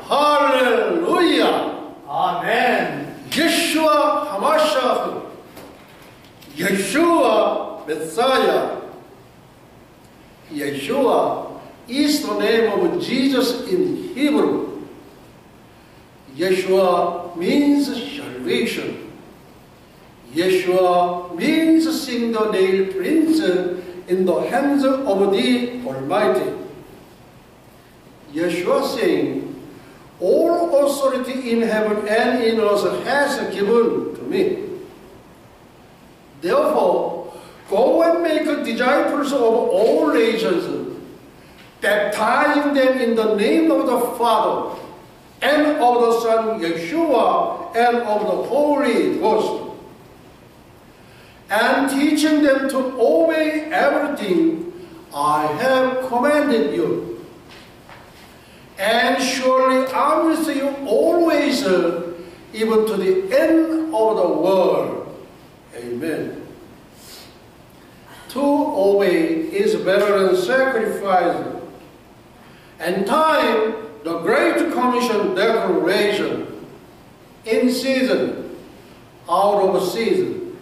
할렐루야. 아멘. 예슈와 하마샤흐, 예슈와 메사야. Yeshua is the name of Jesus in Hebrew. Yeshua means salvation. Yeshua means seeing the nail prints in the hands of the Almighty. Yeshua saying, all authority in heaven and in earth has given to me. Therefore, go and make disciples of all nations, baptizing them in the name of the Father, and of the Son Yeshua, and of the Holy Ghost, and teaching them to obey everything I have commanded you. And surely I am with you always, even to the end of the world. Amen. To obey is better than sacrifice. And time, the Great Commission declaration, in season, out of season.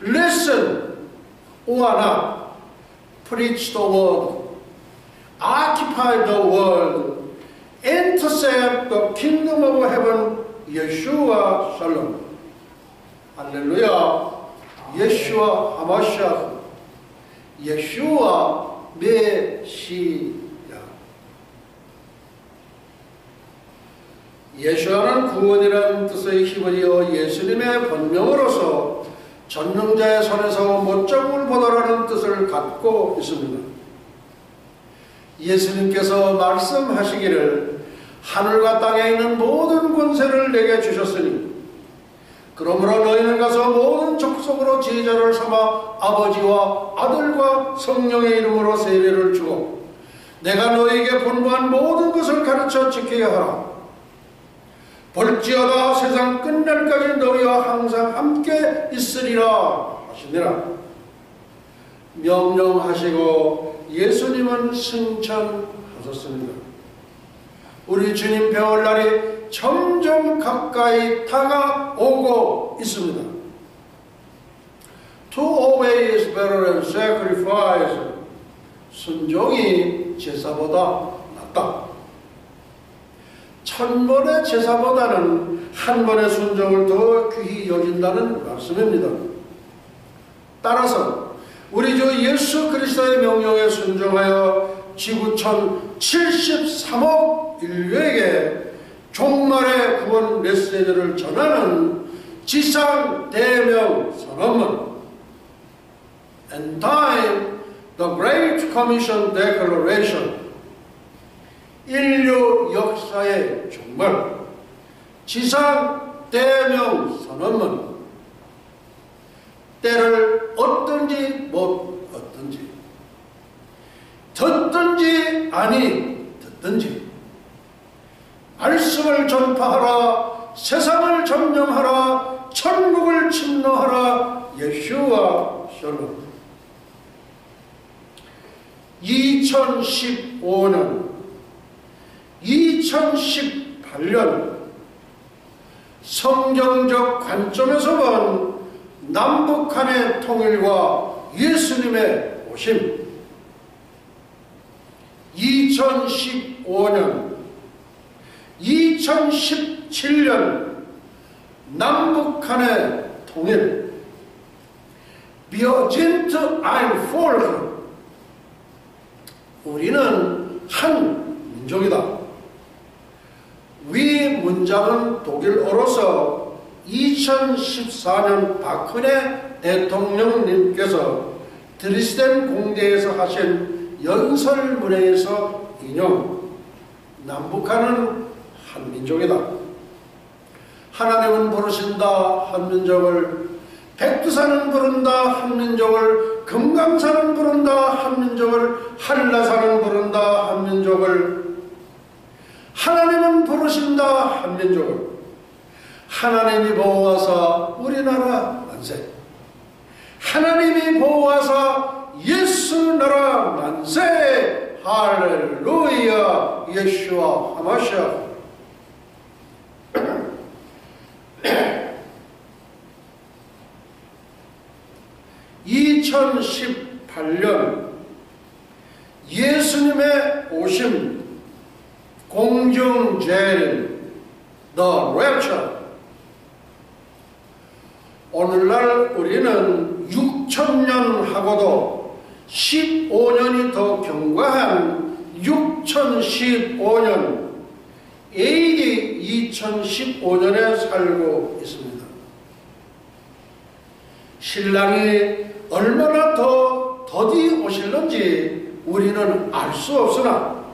Listen, O not, preach the word, occupy the world, intercept the kingdom of heaven, Yeshua Shalom. Hallelujah. Yeshua Hamashiach. Yeshua 메시아. 예수와는 구원이라는 뜻의 히브리어 예수님의 본명으로서 전능자의 손에서 못장을 보다라는 뜻을 갖고 있습니다. 예수님께서 말씀하시기를 하늘과 땅에 있는 모든 권세를 내게 주셨으니 그러므로 너희는 가서 모든 족속으로 제자를 삼아 아버지와 아들과 성령의 이름으로 세례를 주고 내가 너희에게 분부한 모든 것을 가르쳐 지켜야 하라. 볼지어다 세상 끝날까지 너희와 항상 함께 있으리라 하시니라. 명령하시고 예수님은 승천하셨습니다. 우리 주님 배울 날이 점점 가까이 다가오고 있습니다. To obey is better than sacrifice. 순종이 제사보다 낫다. 1000번의 제사보다는 한 번의 순종을 더 귀히 여긴다는 말씀입니다. 따라서 우리 주 예수 그리스도의 명령에 순종하여 지구촌 73억 인류에게 종말의 구원 메시지를 전하는 지상 대명 선언문 and time the Great Commission Declaration 인류 역사의 종말 지상 대명 선언문 때를 얻든지 못 얻든지 듣든지 아니 듣든지 말씀을 전파하라. 세상을 점령하라. 천국을 침노하라. 예수와 샬롬. 2015년 2018년 성경적 관점에서 본 남북한의 통일과 예수님의 오심. 2015년 2017년 남북한의 통일. Wir sind ein Volk. 우리는 한 민족이다. 위 문장은 독일어로서 2014년 박근혜 대통령님께서 드레스덴 공대에서 하신 연설문에서 인용. 남북한은 한민족이다. 하나님은 부르신다 한민족을, 백두산은 부른다 한민족을, 금강산은 부른다 한민족을, 한라산은 부른다 한민족을. 하나님은 부르신다 한민족을. 하나님이 보호하사 우리나라 만세. 하나님이 보호하사 예수 나라 만세. 할렐루야. 예수와 하마시아. 2018년 예수님의 오심, 공중재림, The Rapture. 오늘날 우리는 6000년 하고도 15년이 더 경과한 6015년 AD 2015년에 살고 있습니다. 신랑이 얼마나 더 더디 오실는지 우리는 알 수 없으나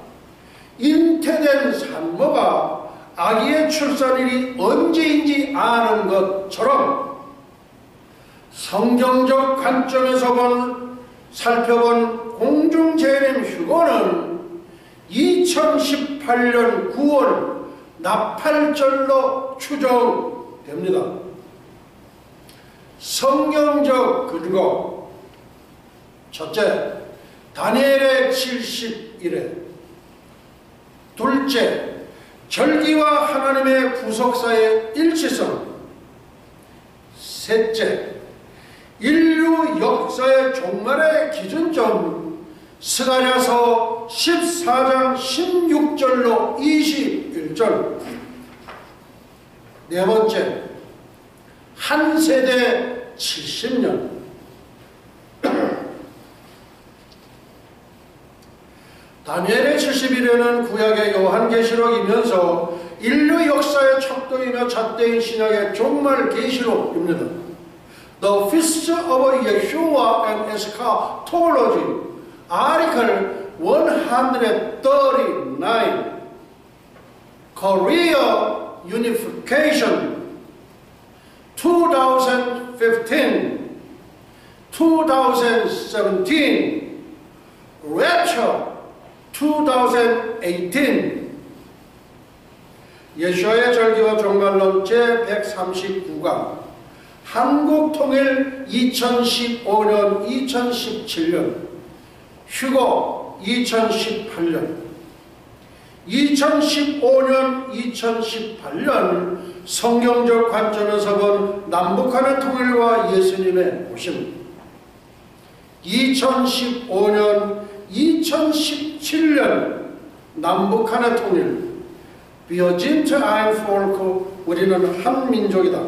잉태된 산모가 아기의 출산일이 언제인지 아는 것처럼 성경적 관점에서 살펴본 공중재림 휴거는 2018년 9월 나팔절로 추정됩니다. 성경적 근거: 첫째, 다니엘의 70일에. 둘째, 절기와 하나님의 구속사의 일치성. 셋째, 인류 역사의 종말의 기준점 스가랴서 14장 16절로 21절. 네 번째, 한 세대 70년. 다니엘의 70일에는 구약의 요한계시록이면서 인류 역사의 척도이며 잣대인 신약의 종말 계시록입니다. The Feast of Yeshua and Eschatology, Article 139, Korea Unification, 2015, 2017, Rapture, 2018. 예수와의 절기와 종말론 제139강, 한국통일 2015년 2017년, 휴거 2018년, 2015년 2018년 성경적 관점에서 본 남북한의 통일과 예수님의 오심, 2015년 2017년 남북한의 통일, Wir sind ein Volk, 우리는 한 민족이다.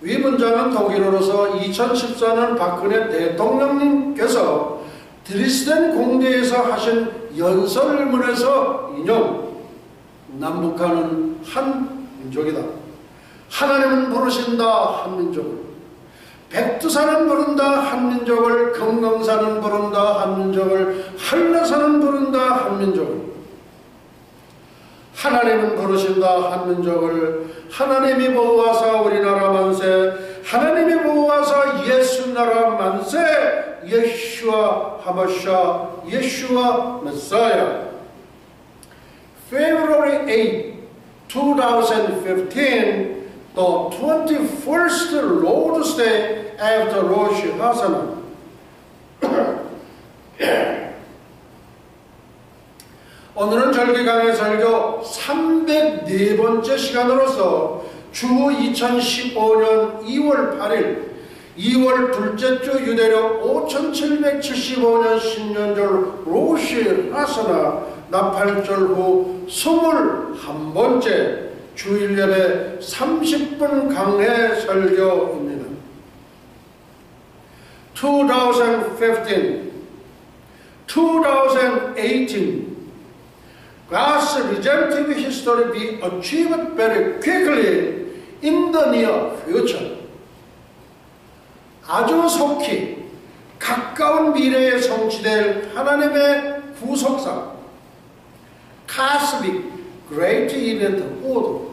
위 문장은 독일어로서 2014년 박근혜 대통령님께서 드레스덴 공대에서 하신 연설문에서 인용. 남북한은 한 민족이다. 하나님은 부르신다 한민족을, 백두산은 부른다 한민족을, 금강산은 부른다 한민족을, 한라산은 부른다 한민족을. 하나님은 부르신다 한민족을. 하나님이 보호하사 우리나라 만세. 하나님이 보호하사 예수 나라 만세. 예수와 하마샤, 예수와 메사야. February 8, 2015, the 21st Lord's Day after Rosh Hashanah. 오늘은 절기강의 설교 304번째 시간으로서 주 2015년 2월 8일 2월 둘째 주 유대력 5775년 신년절 로시 하사나 나팔절 후 21번째 주일 예배 30분 강해 설교입니다. 2015, 2018, God's redemptive history be achieved very quickly in the near future. 아주 속히 가까운 미래에 성취될 하나님의 구속사, Cosmic Great Event Order,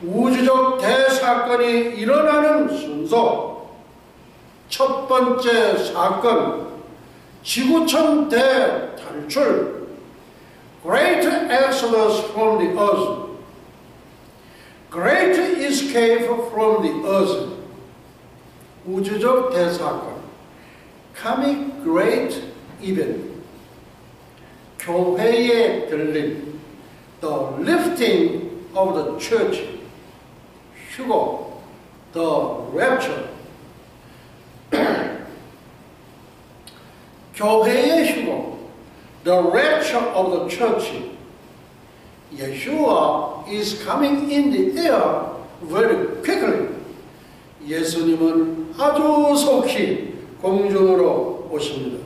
우주적 대사건이 일어나는 순서. 첫 번째 사건, 지구촌 대탈출, Great Exodus from the earth. Great escape from the earth. 우주적 대사건. Comic great event. 교회에 들린 the lifting of the church. 휴거. The rapture. 교회의 휴거. The rapture of the church. Yeshua is coming in the air very quickly. 예수님은 아주 속히 공중으로 오십니다.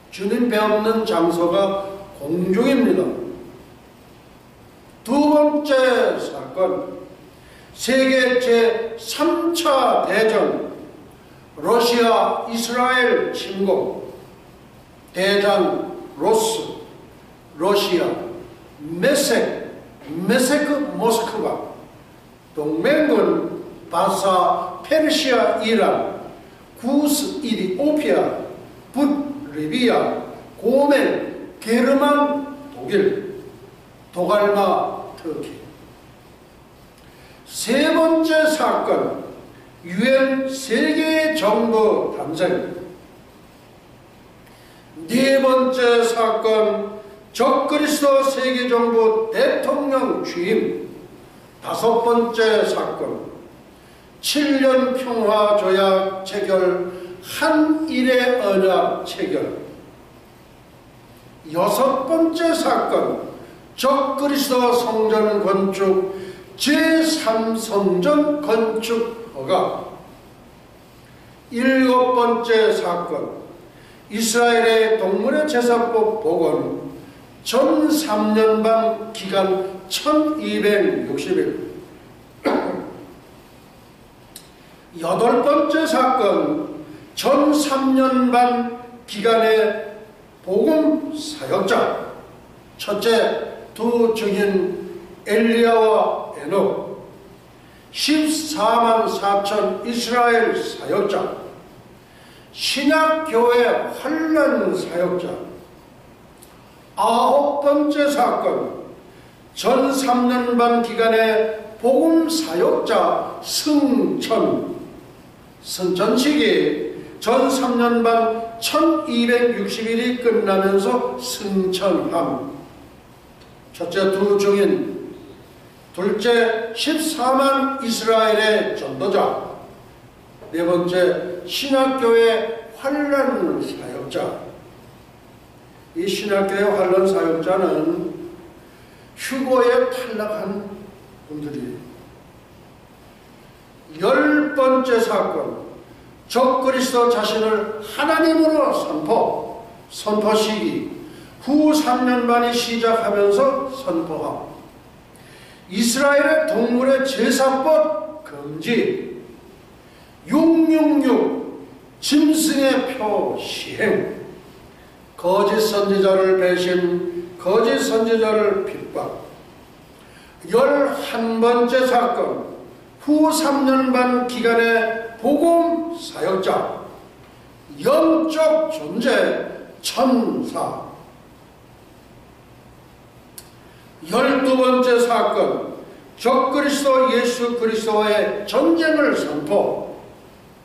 주님 뵙는 장소가 공중입니다. 두 번째 사건, 세계 제3차 대전, 러시아 이스라엘 침공, 대장 로스, 러시아, 메세크 모스크바, 동맹군 바사 페르시아 이란, 구스 이디오피아, 붓 리비아, 고멘 게르만 독일, 도갈마 터키. 세 번째 사건, 유엔 세계 정부 탄생. 네 번째 사건, 적그리스도 세계정부 대통령 취임. 다섯 번째 사건, 7년 평화조약 체결, 한일의 언약 체결. 여섯 번째 사건, 적그리스도 성전 건축 제3성전 건축 허가. 일곱 번째 사건, 이스라엘의 동물의 제사법 복원, 전 3년 반 기간 1260일. 여덟 번째 사건, 전 3년 반 기간의 복음 사역자. 첫째, 두 증인 엘리야와 에녹. 14만 4천 이스라엘 사역자. 신약교회 환란 사역자. 아홉 번째 사건, 전 3년 반 기간의 복음 사역자 승천. 승천식이 전 3년 반 1260일이 끝나면서 승천함. 첫째, 두 증인. 둘째, 14만 이스라엘의 전도자. 네 번째, 신학교의 환란 사역자. 이 신학교의 환란 사역자는 휴거에 탈락한 분들이에요. 열 번째 사건, 적그리스도 자신을 하나님으로 선포 시기, 후 3년 반이 시작하면서 선포함. 이스라엘의 동물의 제사법 금지, 666 짐승의 표 시행, 거짓 선지자를 배신, 거짓 선지자를 핍박. 11번째 사건, 후 3년 반 기간의 복음 사역자, 영적 존재 천사. 12번째 사건, 적그리스도 예수 그리스도와의 전쟁을 선포.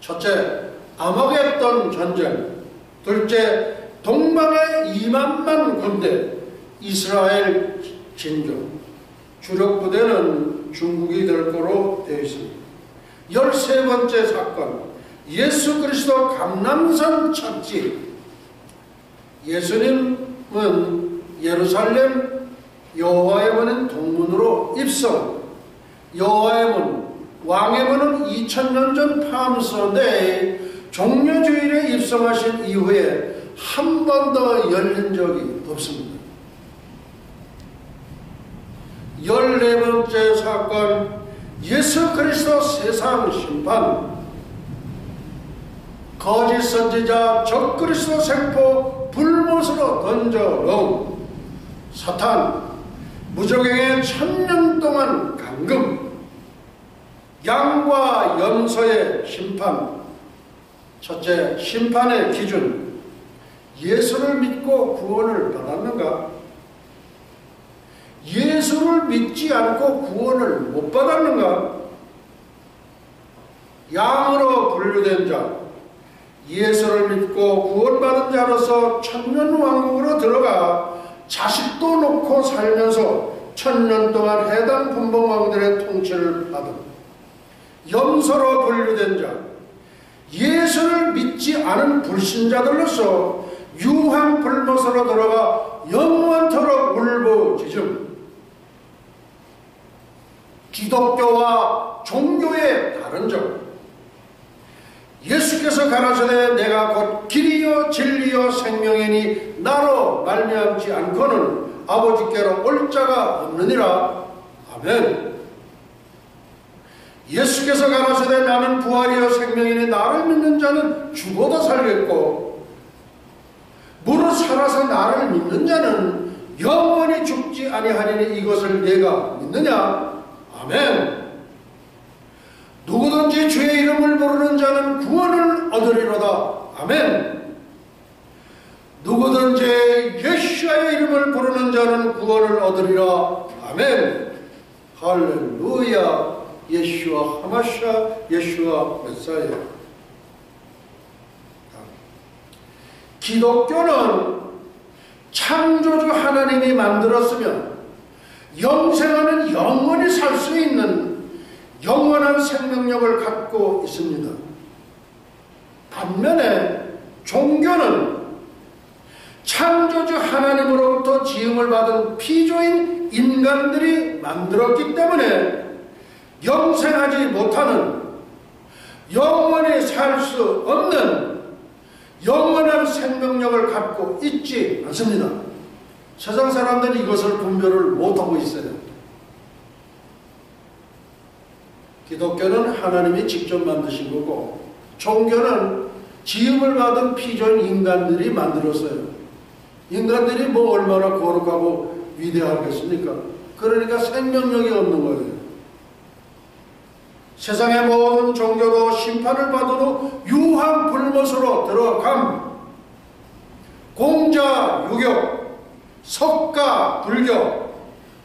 첫째, 아마겟돈 전쟁. 둘째, 동방의 2만만 군대, 이스라엘 진정. 주력 부대는 중국이 될 거로 되어 있습니다. 13번째 사건, 예수 그리스도 감람산 착지. 예수님은 예루살렘 여호와의 문은 동문으로 입성. 여호와의 문, 왕의 문은 2000년 전 팜선대에 종려주일에 입성하신 이후에 한 번 더 열린 적이 없습니다. 14번째 사건, 예수 그리스도 세상 심판. 거짓 선지자 적그리스도 생포 불못으로 던져놓음. 사탄, 무적행의 1000년 동안 감금. 양과 염소의 심판. 첫째, 심판의 기준. 예수를 믿고 구원을 받았는가? 예수를 믿지 않고 구원을 못 받았는가? 양으로 분류된 자, 예수를 믿고 구원받은 자로서 천년왕국으로 들어가 자식도 놓고 살면서 천년 동안 해당 분봉왕들의 통치를 받은 염소로 분류된 자, 예수를 믿지 않은 불신자들로서 유황 불못으로 들어가 영원토록 울부짖음. 기독교와 종교의 다른 점. 예수께서 가라사대 내가 곧 길이요 진리요 생명이니 나로 말미암지 않고는 아버지께로 올 자가 없느니라. 아멘. 예수께서 가라사대 나는 부활이요 생명이니 나를 믿는 자는 죽어도 살겠고 무릇 살아서 나를 믿는 자는 영원히 죽지 아니하리니 이것을 내가 믿느냐. 아멘. 누구든지 주의 이름을 부르는 자는 구원을 얻으리로다. 아멘. 누구든지 예수의 이름을 부르는 자는 구원을 얻으리라. 아멘. 할렐루야. 예수와 하마샤, 예수와 메사야. 기독교는 창조주 하나님이 만들었으면 영생하는 영원히 살 수 있는 영원한 생명력을 갖고 있습니다. 반면에 종교는 창조주 하나님으로부터 지음을 받은 피조인 인간들이 만들었기 때문에 영생하지 못하는, 영원히 살 수 없는 영원한 생명력을 갖고 있지 않습니다. 세상 사람들이 이것을 분별을 못하고 있어요. 기독교는 하나님이 직접 만드신 거고 종교는 지음을 받은 피조인 인간들이 만들었어요. 인간들이 뭐 얼마나 거룩하고 위대하겠습니까? 그러니까 생명력이 없는 거예요. 세상의 모든 종교도 심판을 받은 후 유황 불못으로 들어감. 공자 유교, 석가 불교,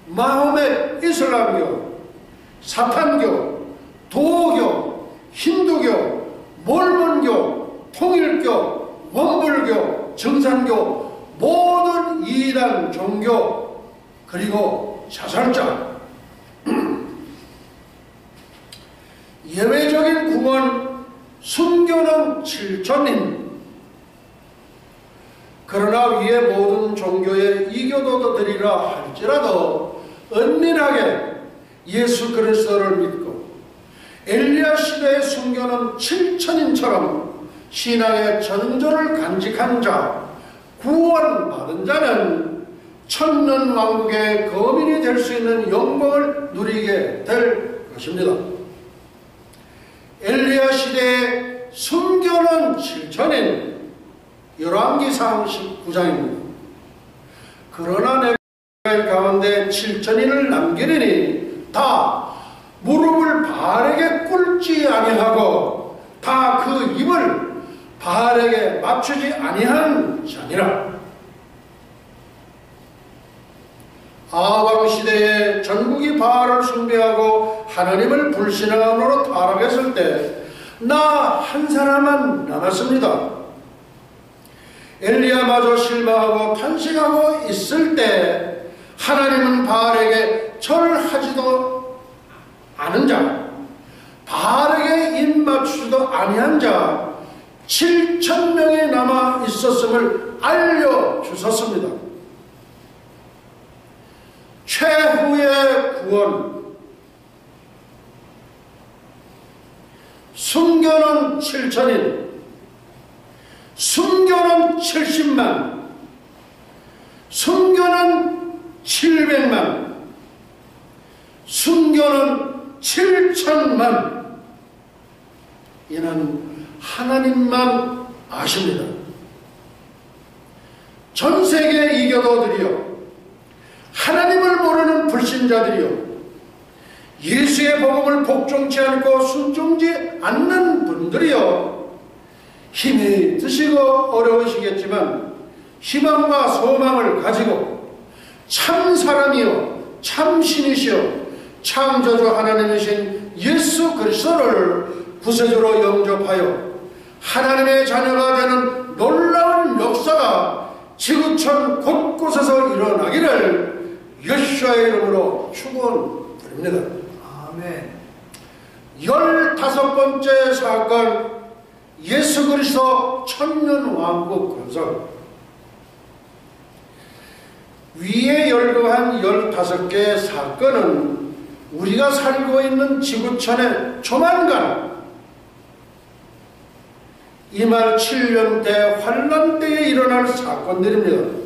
마호멧 이슬람교, 사탄교, 도교, 힌두교, 몰몬교, 통일교, 원불교, 정산교, 모든 이단 종교, 그리고 사살자, 예외적인 구원, 순교는 7천인. 그러나 위에 모든 종교의 이교도들이라 할지라도 은밀하게 예수 그리스도를 믿고 엘리야 시대의 순교는 7천인처럼 신앙의 전조를 간직한 자, 구원받은 자는 천년왕국의 거민이 될 수 있는 영광을 누리게 될 것입니다. 엘리야 시대의 순교는 7천인. 열왕기상 19장입니다. 그러나 내가 가운데 7천인을 남기리니 다 무릎을 바알에게 꿇지 아니하고 다 그 입을 바알에게 맞추지 아니한 자니라. 아왕 시대에 전국이 바알을 숭배하고 하나님을 불신함으로 타락했을 때 나 한 사람만 남았습니다. 엘리야마저 실망하고 탄식하고 있을 때 하나님은 바알에게 절하지도 않은 자, 바알에게 입 맞추지도 아니한 자 7,000명이 남아 있었음을 알려주셨습니다. 최후의 구원. 순교는 7천인, 순교는 70만, 순교는 700만, 순교는 7천만. 이는 하나님만 아십니다. 전 세계 이교도들이요, 하나님을 모르는 불신자들이요, 예수의 복음을 복종치 않고 순종지 않는 분들이요, 힘이 드시고 어려우시겠지만 희망과 소망을 가지고 참 사람이요 참 신이시요 창조주 하나님이신 예수 그리스도를 구세주로 영접하여 하나님의 자녀가 되는 놀라운 역사가 지구촌 곳곳에서 일어나기를 예수의 이름으로 축원드립니다. 아멘. 15번째 사건, 예수 그리스도 천년왕국 건설. 위에 열거한 15개의 사건은 우리가 살고 있는 지구촌에 조만간 이말 7년 때 환란 때에 일어날 사건들입니다.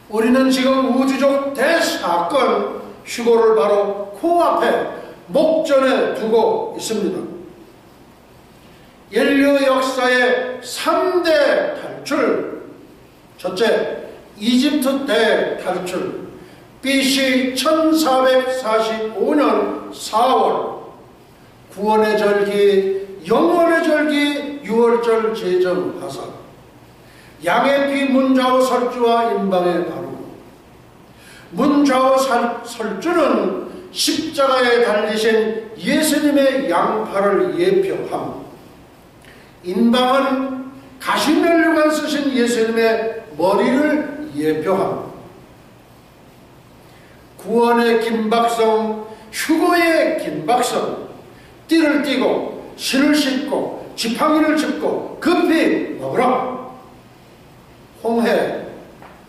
우리는 지금 우주적 대사건 휴고를 바로 코앞에 목전에 두고 있습니다. 인류 역사의 3대 탈출. 첫째, 이집트 대탈출. BC 1445년 4월 구원의 절기, 영원의 절기, 유월절 제정 하사. 양의 피 문좌우 설주와 임방에 바르고. 문좌우 설주는 십자가에 달리신 예수님의 양팔을 예표함. 임방은 가시면류관 쓰신 예수님의 머리를 예표함. 구원의 긴박성, 휴거의 긴박성. 띠를 띠고 실을 싣고 지팡이를 짚고 급히 먹으라. 홍해,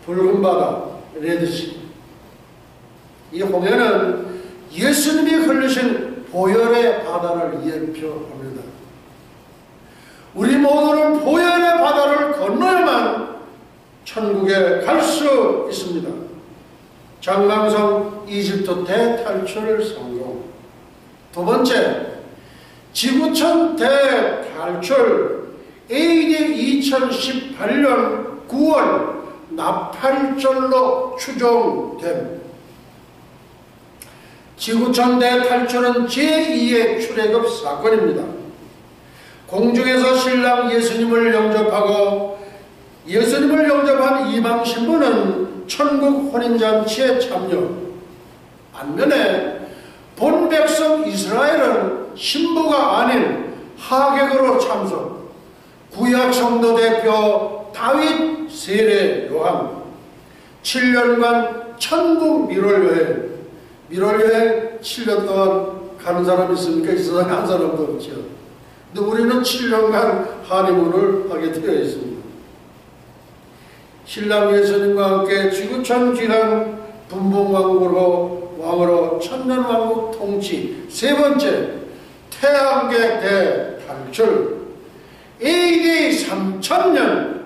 붉은 바다, 레드시. 이 홍해는 예수님이 흘리신 보혈의 바다를 예표합니다. 우리 모두는 보혈의 바다를 건너야만 천국에 갈 수 있습니다. 장강성 이집트 대탈출 성공. 두 번째, 지구촌 대탈출. AD 2018년 9월 나팔절로 추정됨. 지구촌 대탈출은 제2의 출애굽 사건입니다. 공중에서 신랑 예수님을 영접하고 예수님을 영접한 이방 신부는 천국 혼인잔치에 참여. 반면에 본 백성 이스라엘은 신부가 아닌 하객으로 참석. 구약 성도 대표 다윗 세례 요한. 7년간 천국 미롤여행. 미롤여행 7년 동안 가는 사람 있습니까? 이 세상에 한 사람도 없죠. 근데 우리는 7년간 하니문을 하게 되어 있습니다. 신랑 예수님과 함께 지구촌 귀한 분봉왕으로 천년왕국 통치. 세 번째, 태양계 대탈출. AD 3000년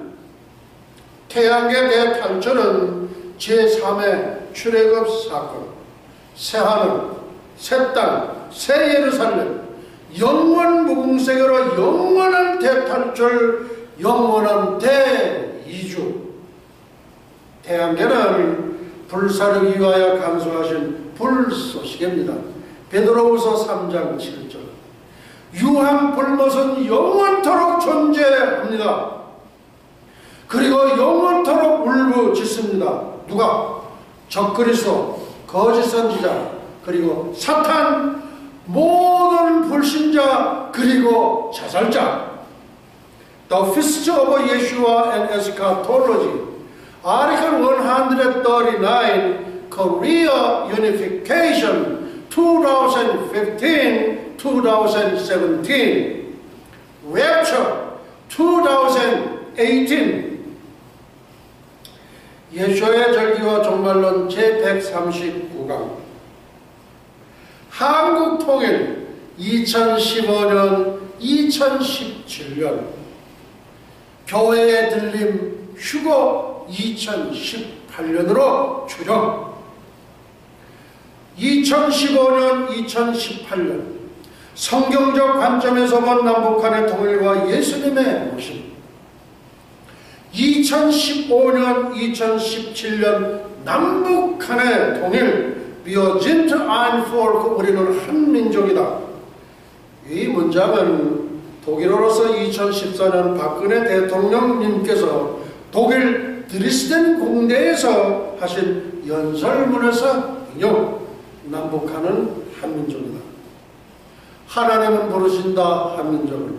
태양계 대탈출은 제3의 출애굽 사건. 새하늘, 새 땅, 새 예루살렘, 영원 무궁세계로 영원한 대탈출, 영원한 대이주. 태양계는 불사르기 위하여 간수하신 불소식입니다. 베드로후서 3장 7절. 유황 불못은 영원토록 존재합니다. 그리고 영원토록 울부짖습니다. 누가? 적그리스도, 거짓 선지자, 그리고 사탄, 모든 불신자, 그리고 자살자. The Feast of Yeshua and Eschatology. Article 139, Korea Unification, 2015-2017, Rapture, 2018. 예수의 절기와 종말론 제139강. 한국 통일 2015년, 2017년. 교회에 들림 휴거 2018년으로 추정. 2015년, 2018년 성경적 관점에서 본 남북한의 통일과 예수님의 모심. 2015년, 2017년 남북한의 통일. Wir sind ein Volk. 우리는 한 민족이다. 이 문장은 독일어로서 2014년 박근혜 대통령님께서 독일 드레스덴 공대에서 하신 연설문에서 인용. 남북한은 한 민족이다. 하나님은 부르신다 한민족을,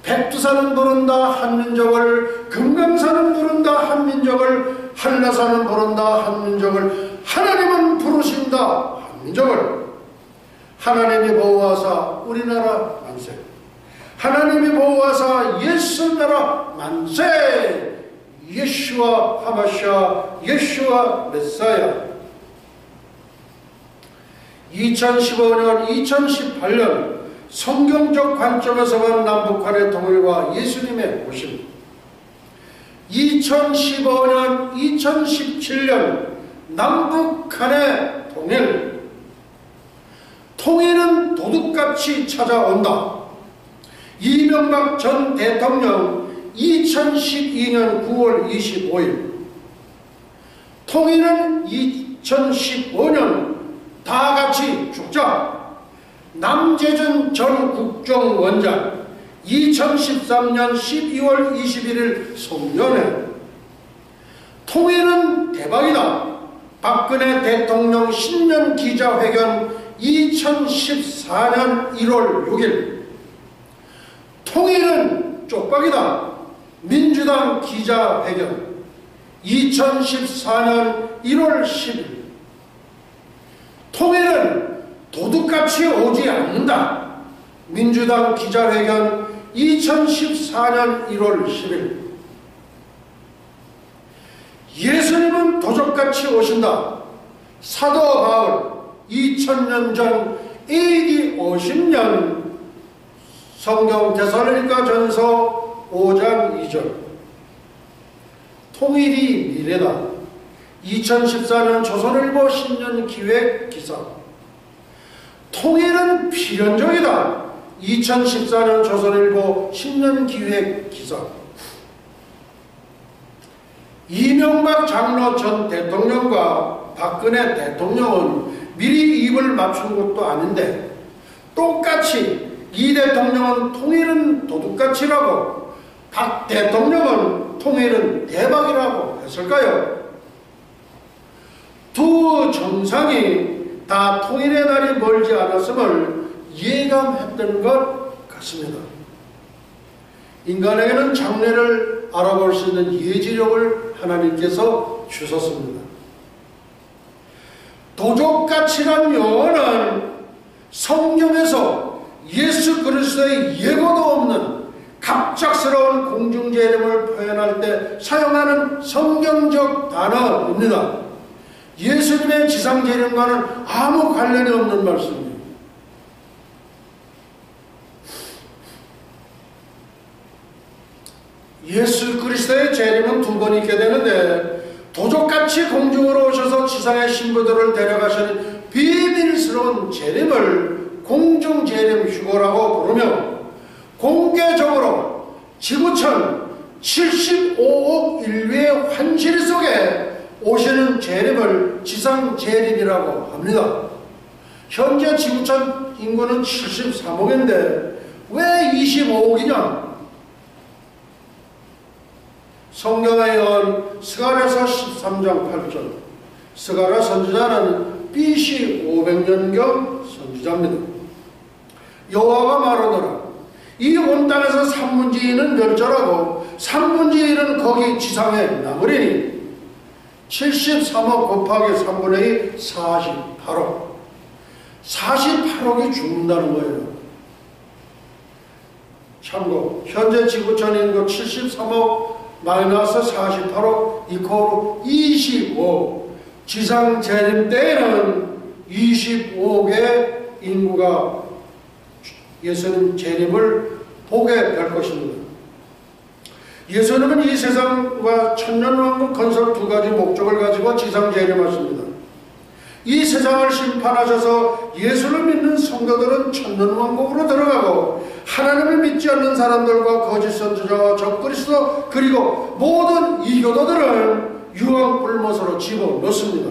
백두산은 부른다 한민족을, 금강산은 부른다 한민족을, 한라산은 부른다 한민족을, 하나님은 부르신다 한민족을. 하나님이 보호하사 우리나라 만세, 하나님이 보호하사 예수 나라 만세. 예수와 하마샤, 예수와 메사야. 2015년, 2018년 성경적 관점에서 본 남북한의 통일과 예수님의 오심. 2015년, 2017년 남북한의 통일. 통일은 도둑같이 찾아온다. 이명박 전 대통령 2012년 9월 25일. 통일은 2015년 다 같이 죽자. 남재준 전 국정원장 2013년 12월 21일 송년회. 통일은 대박이다. 박근혜 대통령 신년 기자회견 2014년 1월 6일. 통일은 쪽박이다. 민주당 기자회견 2014년 1월 10일. 통일은 도둑같이 오지 않는다. 민주당 기자회견 2014년 1월 10일. 예수님은 도적같이 오신다. 사도 바울 2000년 전 AD 50년 성경 데살로니가 전서 5장 2절. 통일이 미래다. 2014년 조선일보 신년 기획 기사. 통일은 필연적이다. 2014년 조선일보 신년 기획 기사. 이명박 장로 전 대통령과 박근혜 대통령은 미리 입을 맞춘 것도 아닌데 똑같이 이 대통령은 통일은 도둑같이라고, 박 대통령은 통일은 대박이라고 했을까요? 두 정상이 다 통일의 날이 멀지 않았음을 예감했던 것 같습니다. 인간에게는 장래를 알아볼 수 있는 예지력을 하나님께서 주셨습니다. 도적같이란 용어는 성경에서 예수 그리스도의 예고도 없는 갑작스러운 공중재림을 표현할 때 사용하는 성경적 단어입니다. 예수님의 지상재림과는 아무 관련이 없는 말씀입니다. 예수 그리스도의 재림은 두 번 있게 되는데 도적같이 공중으로 오셔서 지상의 신부들을 데려가시는 비밀스러운 재림을 공중재림 휴거라고 부르며 공개적으로 지구촌 75억 인류의 환실 속에 오시는 재림을 지상재림이라고 합니다. 현재 지구촌 인구는 73억인데 왜 25억이냐? 성경에 의한 스가랴서 13장 8절. 스가랴 선지자는 BC 500년경 선지자입니다. 여호와가 말하노라. 이 온 땅에서 3분의 2는 멸절하고 3분의 1은 거기 지상에 남으리니 73억 곱하기 3분의 2 48억. 48억이 죽는다는 거예요. 참고 현재 지구촌 인구 73억 마이너스 48억 이코로 25억. 지상 재림 때에는 25억의 인구가 예수님 재림을 보게 될 것입니다. 예수님은 이 세상과 천년왕국 건설 두 가지 목적을 가지고 지상 재림하십니다. 이 세상을 심판하셔서 예수를 믿는 성도들은 천년왕국으로 들어가고 하나님을 믿지 않는 사람들과 거짓 선지자와 적그리스도 그리고 모든 이교도들은 유황 불못으로 집어넣습니다.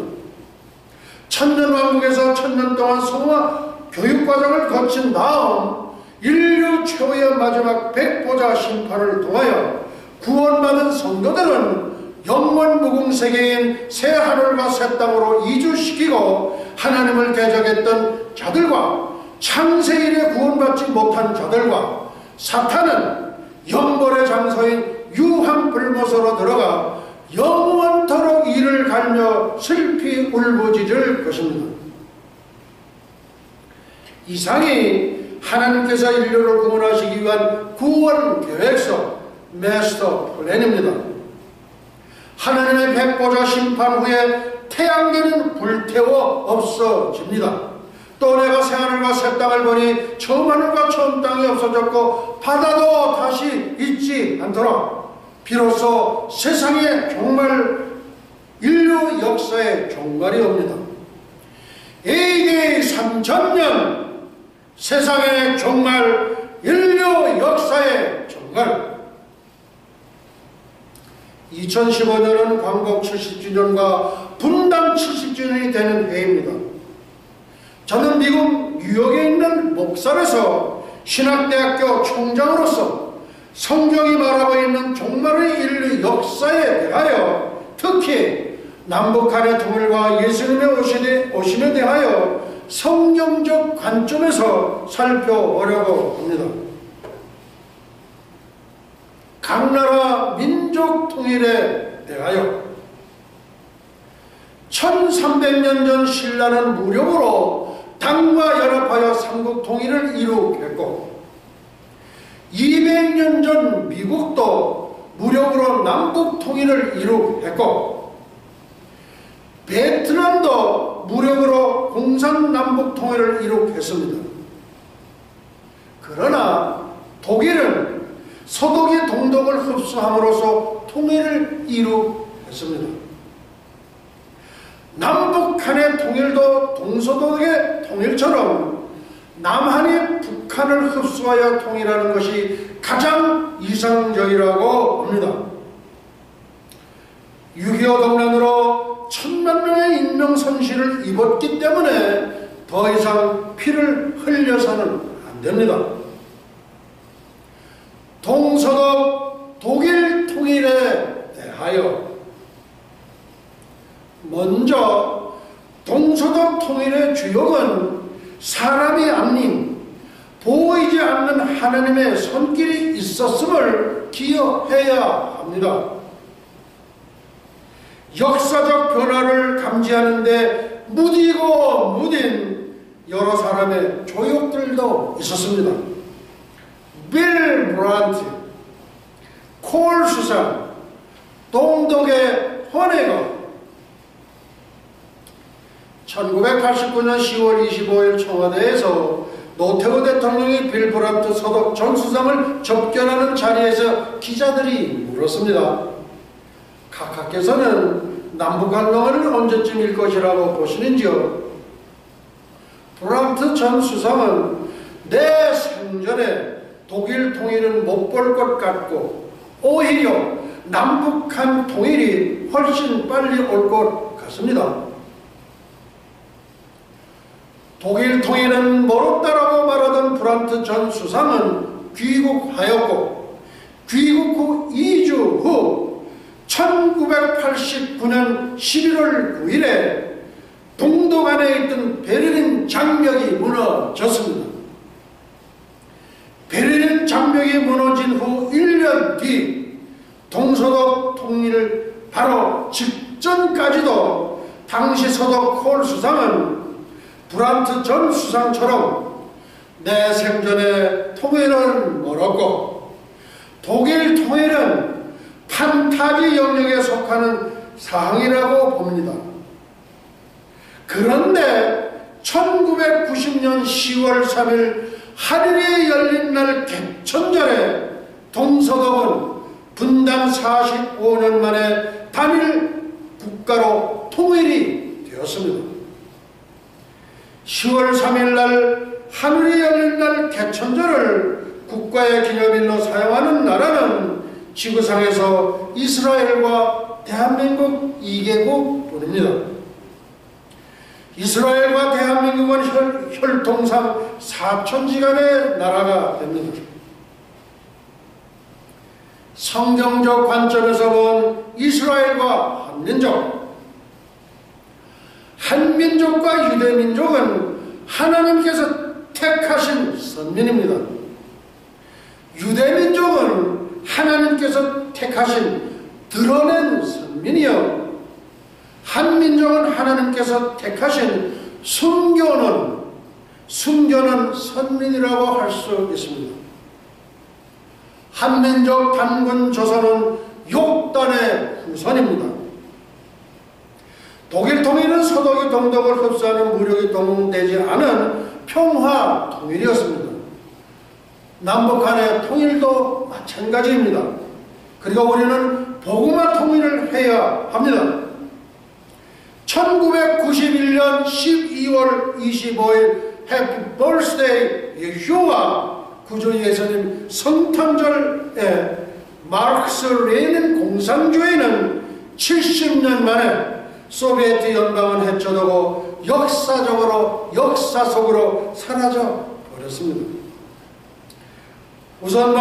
천년왕국에서 천년 동안 성화 교육과정을 거친 다음 인류 최후의 마지막 백보자 심판을 통하여 구원받은 성도들은 영원 무궁세계인 새하늘과 새 땅으로 이주시키고 하나님을 대적했던 자들과 창세 이래 구원받지 못한 자들과 사탄은 영벌의 장소인 유황불못으로 들어가 영원토록 이를 갈며 슬피 울부짖을 것입니다. 이상이 하나님께서 인류를 구원하시기 위한 구원 계획서 마스터 플랜입니다. 하나님의 백보자 심판 후에 태양계는 불태워 없어집니다. 또 내가 새하늘과 새 땅을 보니 처음 하늘과 처음 땅이 없어졌고 바다도 다시 있지 않더라. 비로소 세상의 종말, 인류 역사의 종말이 옵니다. AD 3000년 세상의 종말, 인류 역사의 종말. 2015년은 광복 70주년과 분당 70주년이 되는 해입니다. 저는 미국 뉴욕에 있는 목사로서 신학대학교 총장으로서 성경이 말하고 있는 종말의 인류 역사에 대하여, 특히 남북한의 통일과 예수님의 오심에 대하여 성경적 관점에서 살펴보려고 합니다. 각 나라 민족 통일에 대하여 1300년 전 신라는 무력으로 당과 연합하여 삼국 통일을 이루겠고 200년 전 미국도 무력으로 남북 통일을 이루겠고 베트남도 무력으로 공산남북 통일을 이루겠습니다. 그러나 독일은 서독이 동독을 흡수함으로써 통일을 이루겠습니다. 남북한의 통일도 동서독의 통일처럼 남한이 북한을 흡수하여 통일하는 것이 가장 이상적이라고 합니다. 6.25 동란으로 1000만 명의 인명손실을 입었기 때문에 더 이상 피를 흘려서는 안 됩니다. 동서독 독일 통일에 대하여 먼저 동서독 통일의 주역은 사람이 아닌 보이지 않는 하나님의 손길이 있었음을 기억해야 합니다. 역사적 변화를 감지하는데 무디고 무딘 여러 사람의 조력들도 있었습니다. 빌 브란트, 콜 수상, 동독의 호네거. 1989년 10월 25일 청와대에서 노태우 대통령이 빌 브란트 서독 전 수상을 접견하는 자리에서 기자들이 물었습니다. 각하께서는 남북한 동안을 언제쯤일 것이라고 보시는지요? 브란트 전 수상은 내 생전에 독일 통일은 못 볼 것 같고 오히려 남북한 통일이 훨씬 빨리 올 것 같습니다. 독일 통일은 멀었다라고 말하던 브란트 전 수상은 귀국하였고 귀국 후 2주 후 1989년 11월 9일에 동독 안에 있던 베를린 장벽이 무너졌습니다. 베를린 장벽이 무너진 후 1년 뒤 동서독 통일 바로 직전까지도 당시 서독 콜 수상은 브란트 전 수상처럼 내 생전에 통일은 멀었고 독일 통일은 판타지 영역에 속하는 사항이라고 봅니다. 그런데 1990년 10월 3일 하늘이 열린 날 개천절에 동서독은 분단 45년 만에 단일 국가로 통일이 되었습니다. 10월 3일 날 하늘이 열린 날 개천절을 국가의 기념일로 사용하는 나라는 지구상에서 이스라엘과 대한민국 2개국 뿐입니다. 이스라엘과 대한민국은 혈통상 사천지간의 나라가 됩니다. 성경적 관점에서 본 이스라엘과 한민족과 유대민족은 하나님께서 택하신 선민입니다. 유대민족은 하나님께서 택하신 드러낸 선민이요, 한민족은 하나님께서 택하신 숨겨놓은 선민이라고 할 수 있습니다. 한민족 단군 조선은 욕단의 후손입니다. 독일 통일은 서독이 동독을 흡수하는 무력이 동원되지 않은 평화 통일이었습니다. 남북한의 통일도 마찬가지입니다. 그리고 우리는 복음화 통일을 해야 합니다. 1991년 12월 25일 해피 버스데이 예수와 구주 예수님 성탄절에 마르크스 레닌 공산주의는 70년 만에 소비에트 연방은 해쳐두고 역사 속으로 사라져 버렸습니다. 우선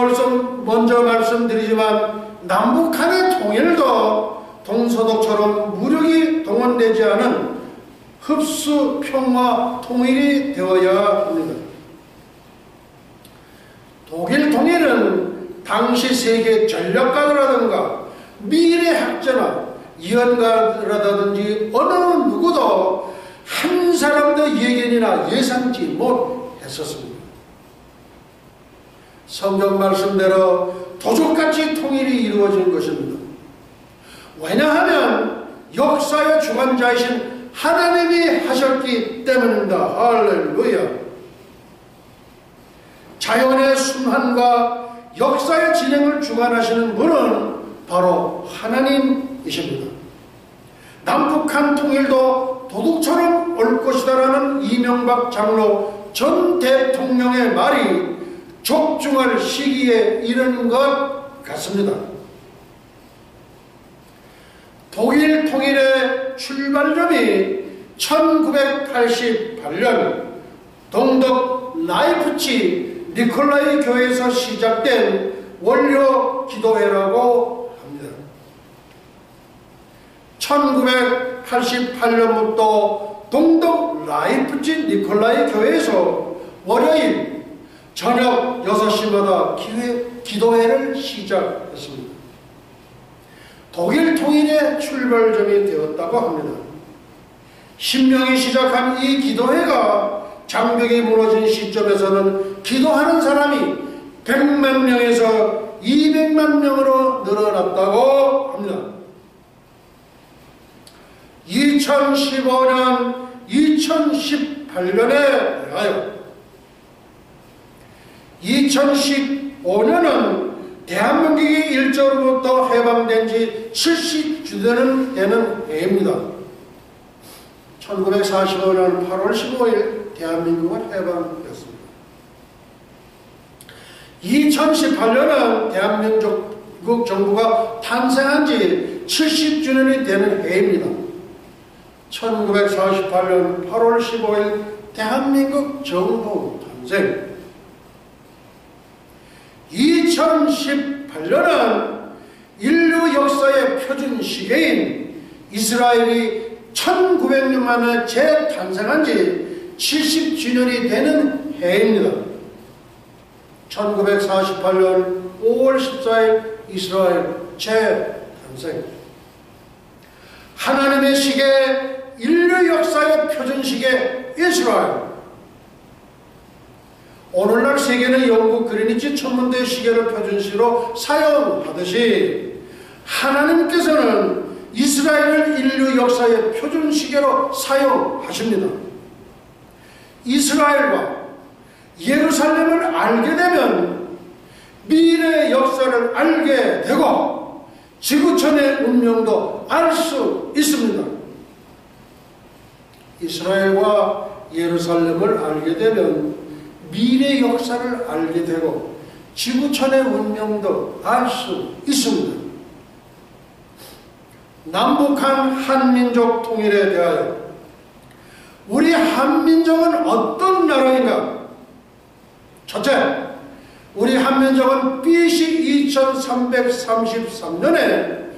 먼저 말씀드리지만 남북한의 통일도 동서독처럼 무력이 동원되지 않은 흡수 평화 통일이 되어야 합니다. 독일 통일은 당시 세계 전략가라든가 미래학자나 예언가라든지 어느 누구도 한 사람도 예견이나 예상치 못했었습니다. 성경 말씀대로 도적같이 통일이 이루어진 것입니다. 왜냐하면 역사의 주관자이신 하나님이 하셨기 때문입니다. 할렐루야. 자연의 순환과 역사의 진행을 주관하시는 분은 바로 하나님이십니다. 남북한 통일도 도둑처럼 올 것이다라는 이명박 장로 전 대통령의 말이 적중할 시기에 이르는 것 같습니다. 독일 통일의 출발점이 1988년 동독 라이프치 니콜라이 교회에서 시작된 원료 기도회라고 합니다. 1988년부터 동독 라이프치 니콜라이 교회에서 월요일 저녁 6시마다 기도회를 시작했습니다. 독일 통일의 출발점이 되었다고 합니다. 신명이 시작한 이 기도회가 장벽이 무너진 시점에서는 기도하는 사람이 100만 명에서 200만 명으로 늘어났다고 합니다. 2015년, 2018년에 대하여 2015년은 대한민국이 일제로부터 해방된 지 70주년은 되는 해입니다. 1945년 8월 15일 대한민국은 해방되었습니다. 2018년은 대한민국 정부가 탄생한 지 70주년이 되는 해입니다. 1948년 8월 15일 대한민국 정부 탄생. 2018년은 인류 역사의 표준 시계인 이스라엘이 1900년 만에 재탄생한 지 70주년이 되는 해입니다. 1948년 5월 14일 이스라엘 재탄생. 하나님의 시계, 인류 역사의 표준 시계 이스라엘. 오늘날 세계는 영국 그리니치 천문대 시계를 표준시로 사용하듯이 하나님께서는 이스라엘을 인류 역사의 표준 시계로 사용하십니다. 이스라엘과 예루살렘을 알게 되면 미래의 역사를 알게 되고 지구촌의 운명도 알 수 있습니다. 이스라엘과 예루살렘을 알게 되면 미래 역사를 알게 되고 지구촌의 운명도 알 수 있습니다. 남북한 한민족 통일에 대하여 우리 한민족은 어떤 나라인가? 첫째, 우리 한민족은 BC 2333년에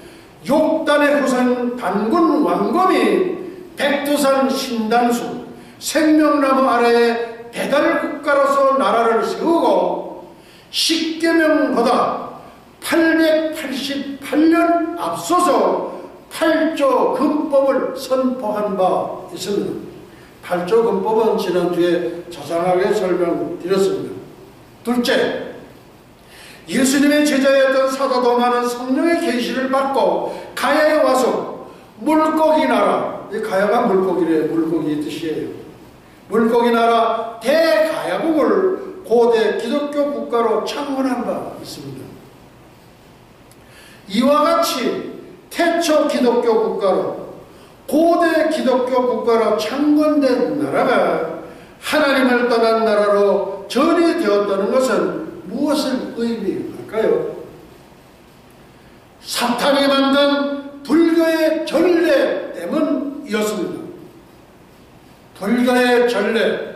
욕단의 후손 단군 왕검이 백두산 신단수 생명나무 아래에 배달 국가로서 나라를 세우고 십계명보다 888년 앞서서 8조 근법을 선포한 바 있습니다. 8조 근법은 지난주에 자세하게 설명드렸습니다. 둘째, 예수님의 제자였던 사도 도마는 성령의 계시를 받고 가야에 와서 물고기 나라, 가야가 물고기래, 물고기 뜻이에요. 물고기 나라 대가야국을 고대 기독교 국가로 창건한 바 있습니다. 이와 같이 태초 기독교 국가로 고대 기독교 국가로 창건된 나라가 하나님을 떠난 나라로 전이되었다는 것은 무엇을 의미할까요? 사탄이 만든 불교의 전례 때문이었습니다. 불교의 전례,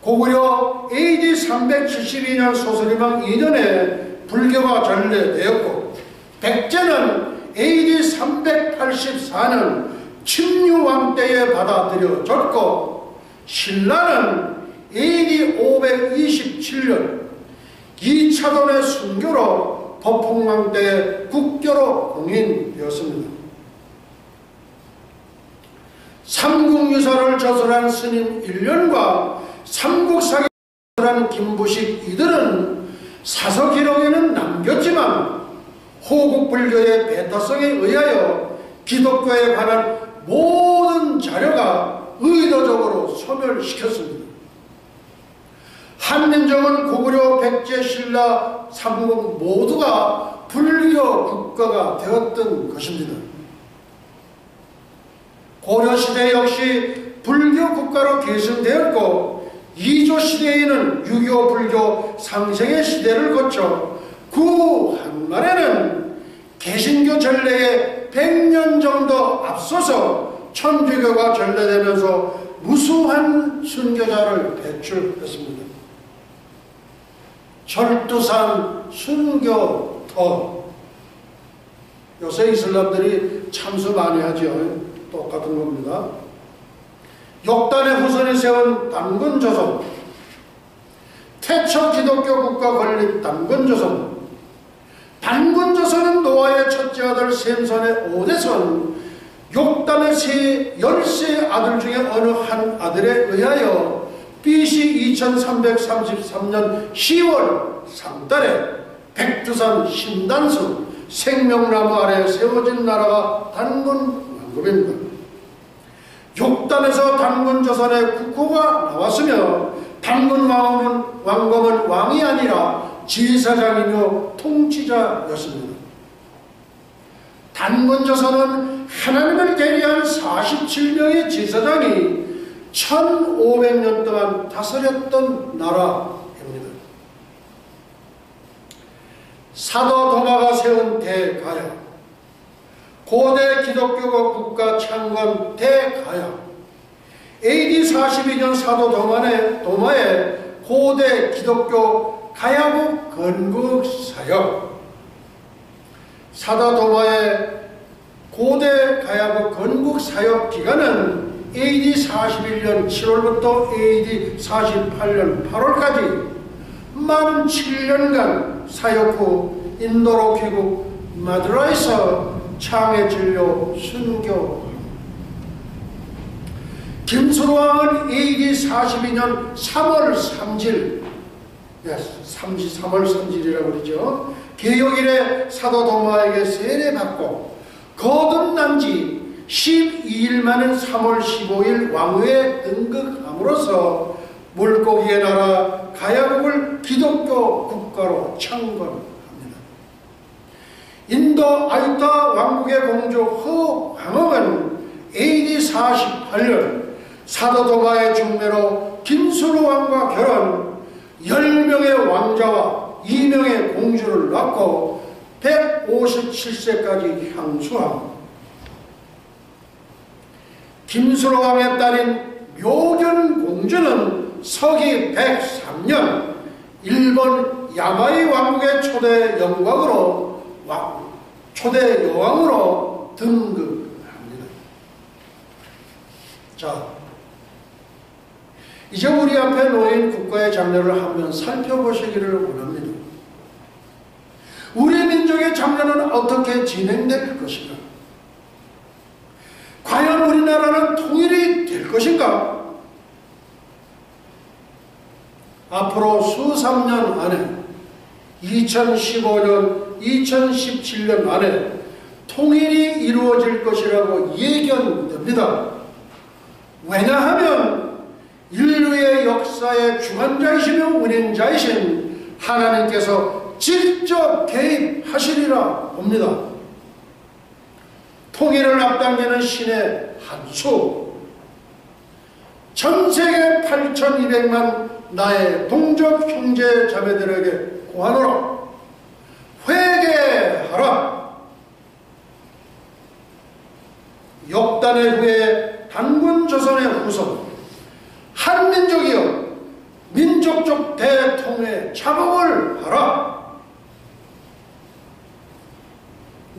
고구려 AD 372년 소설이망 2년에 불교가 전례되었고, 백제는 AD 384년 침류왕 때에 받아들여졌고, 신라는 AD 527년 2차돈의 순교로 법흥왕 때에 국교로 공인되었습니다. 삼국유사를 저술한 스님 1년과 삼국사기를 저술한 김부식 이들은 사서기록에는 남겼지만 호국불교의 배타성에 의하여 기독교에 관한 모든 자료가 의도적으로 소멸시켰습니다. 한민정은 고구려, 백제, 신라, 삼국 모두가 불교 국가가 되었던 것입니다. 고려시대 역시 불교 국가로 계승되었고, 이조 시대에는 유교 불교 상생의 시대를 거쳐 구한말에는 개신교 전례에 100년 정도 앞서서 천주교가 전례되면서 무수한 순교자를 배출했습니다. 철두산 순교터, 요새 이슬람들이 참수 많이 하죠. 똑같은 겁니다. 욕단의 후손이 세운 단군조선, 태초 기독교 국가 건립 단군조선. 단군조선은 노아의 첫째 아들 셈선의 5대선, 욕단의 10세 아들 중에 어느 한 아들에 의하여 BC 2333년 10월 3달에 백두산 신단수 생명나무 아래 세워진 나라가 단군왕국입니다. 욕단에서 단군조선의 국호가 나왔으며, 단군왕검은 왕이 아니라 제사장이며 통치자였습니다. 단군조선은 하나님을 계리한 47명의 제사장이 1500년 동안 다스렸던 나라입니다. 사도 도마가 세운 대가야, 고대 기독교 국가 창건 대가야, AD 42년 사도 도마의 고대 기독교 가야국 건국사역, 사도 도마의 고대 가야국 건국사역 기간은 AD 41년 7월부터 AD 48년 8월까지 47년간 사역 후 인도로 귀국 마드라에서 창의 진료 순교. 김수로왕은 AD 42년 3월 3일, 3월 3일이라고 그러죠. 개혁일에 사도 도마에게 세례받고 거듭난 지 12일 만인 3월 15일 왕위에 등극함으로써 물고기의 나라 가야국을 기독교 국가로 창건합니다. 인도 아유타 왕국의 공주 허황흥은 AD 48년 사도 도마의 중매로 김수로 왕과 결혼, 10명의 왕자와 2명의 공주를 낳고 157세까지 향수함. 김수로 왕의 딸인 묘견 공주는 서기 103년 일본 야마이 왕국의 초대 여왕으로 등극합니다. 자, 이제 우리 앞에 놓인 국가의 장래를 한번 살펴보시기를 원합니다. 우리 민족의 장래는 어떻게 진행될 것인가? 과연 우리나라는 통일이 될 것인가? 앞으로 수삼 년 안에 2015년, 2017년 안에 통일이 이루어질 것이라고 예견됩니다. 왜냐하면 인류의 역사의 주관자이시며 운행자이신 하나님께서 직접 개입하시리라 봅니다. 통일을 앞당기는 신의 한 수, 전세계 8,200만 나의 동족 형제 자매들에게 고하노라. 회개하라. 역단의 후에 단군 조선의 후손 한민족이여 민족적 대통회 작업을 하라.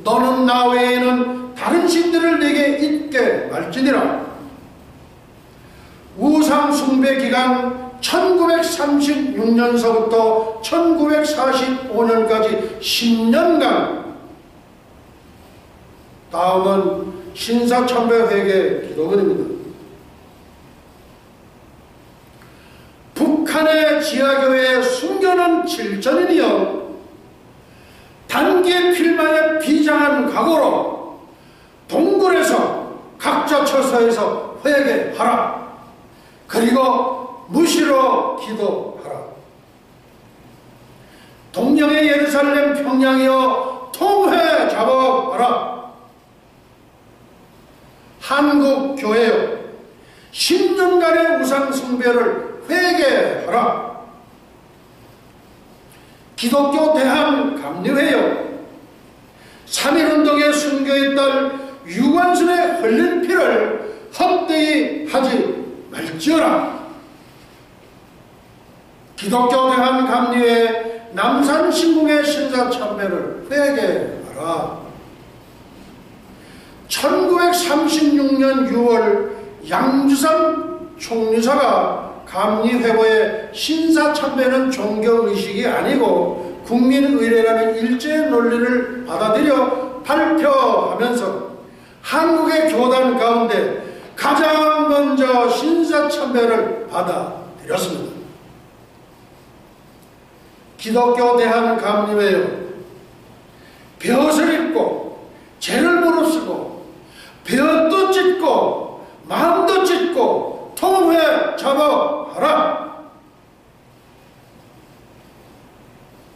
너는 나 외에는 다른 신들을 내게 잊게 말지니라. 우상 숭배 기간 1936년서부터 1945년까지 10년간, 다음은 신사참배회계 기도문입니다. 북한의 지하교회에 숨겨놓은 7전인이여 단기 필만의 비장한 각오로 동굴에서 각자 처소에서 회개하라. 그리고 무시로 기도하라. 동양의 예루살렘 평양이여 통회 작업하라. 한국 교회여 10년간의 우상 숭배를 회개하라. 기독교 대한 감리회여 3.1운동에 순교의 딸 유관순의 흘린 피를 헛되이 하지 말지어라. 기독교 대한 감리회 남산 신궁의 신사참배를 회개하라. 1936년 6월 양주삼 총리사가 감리회고의 신사참배는 종교의식이 아니고 국민의례라는 일제 논리를 받아들여 발표하면서 한국의 교단 가운데 가장 먼저 신사참배를 받아들였습니다. 기독교 대한 감리회여 벼슬 입고 죄를 무릅쓰고 벼도 찢고 마음도 찢고 통회 작업하라.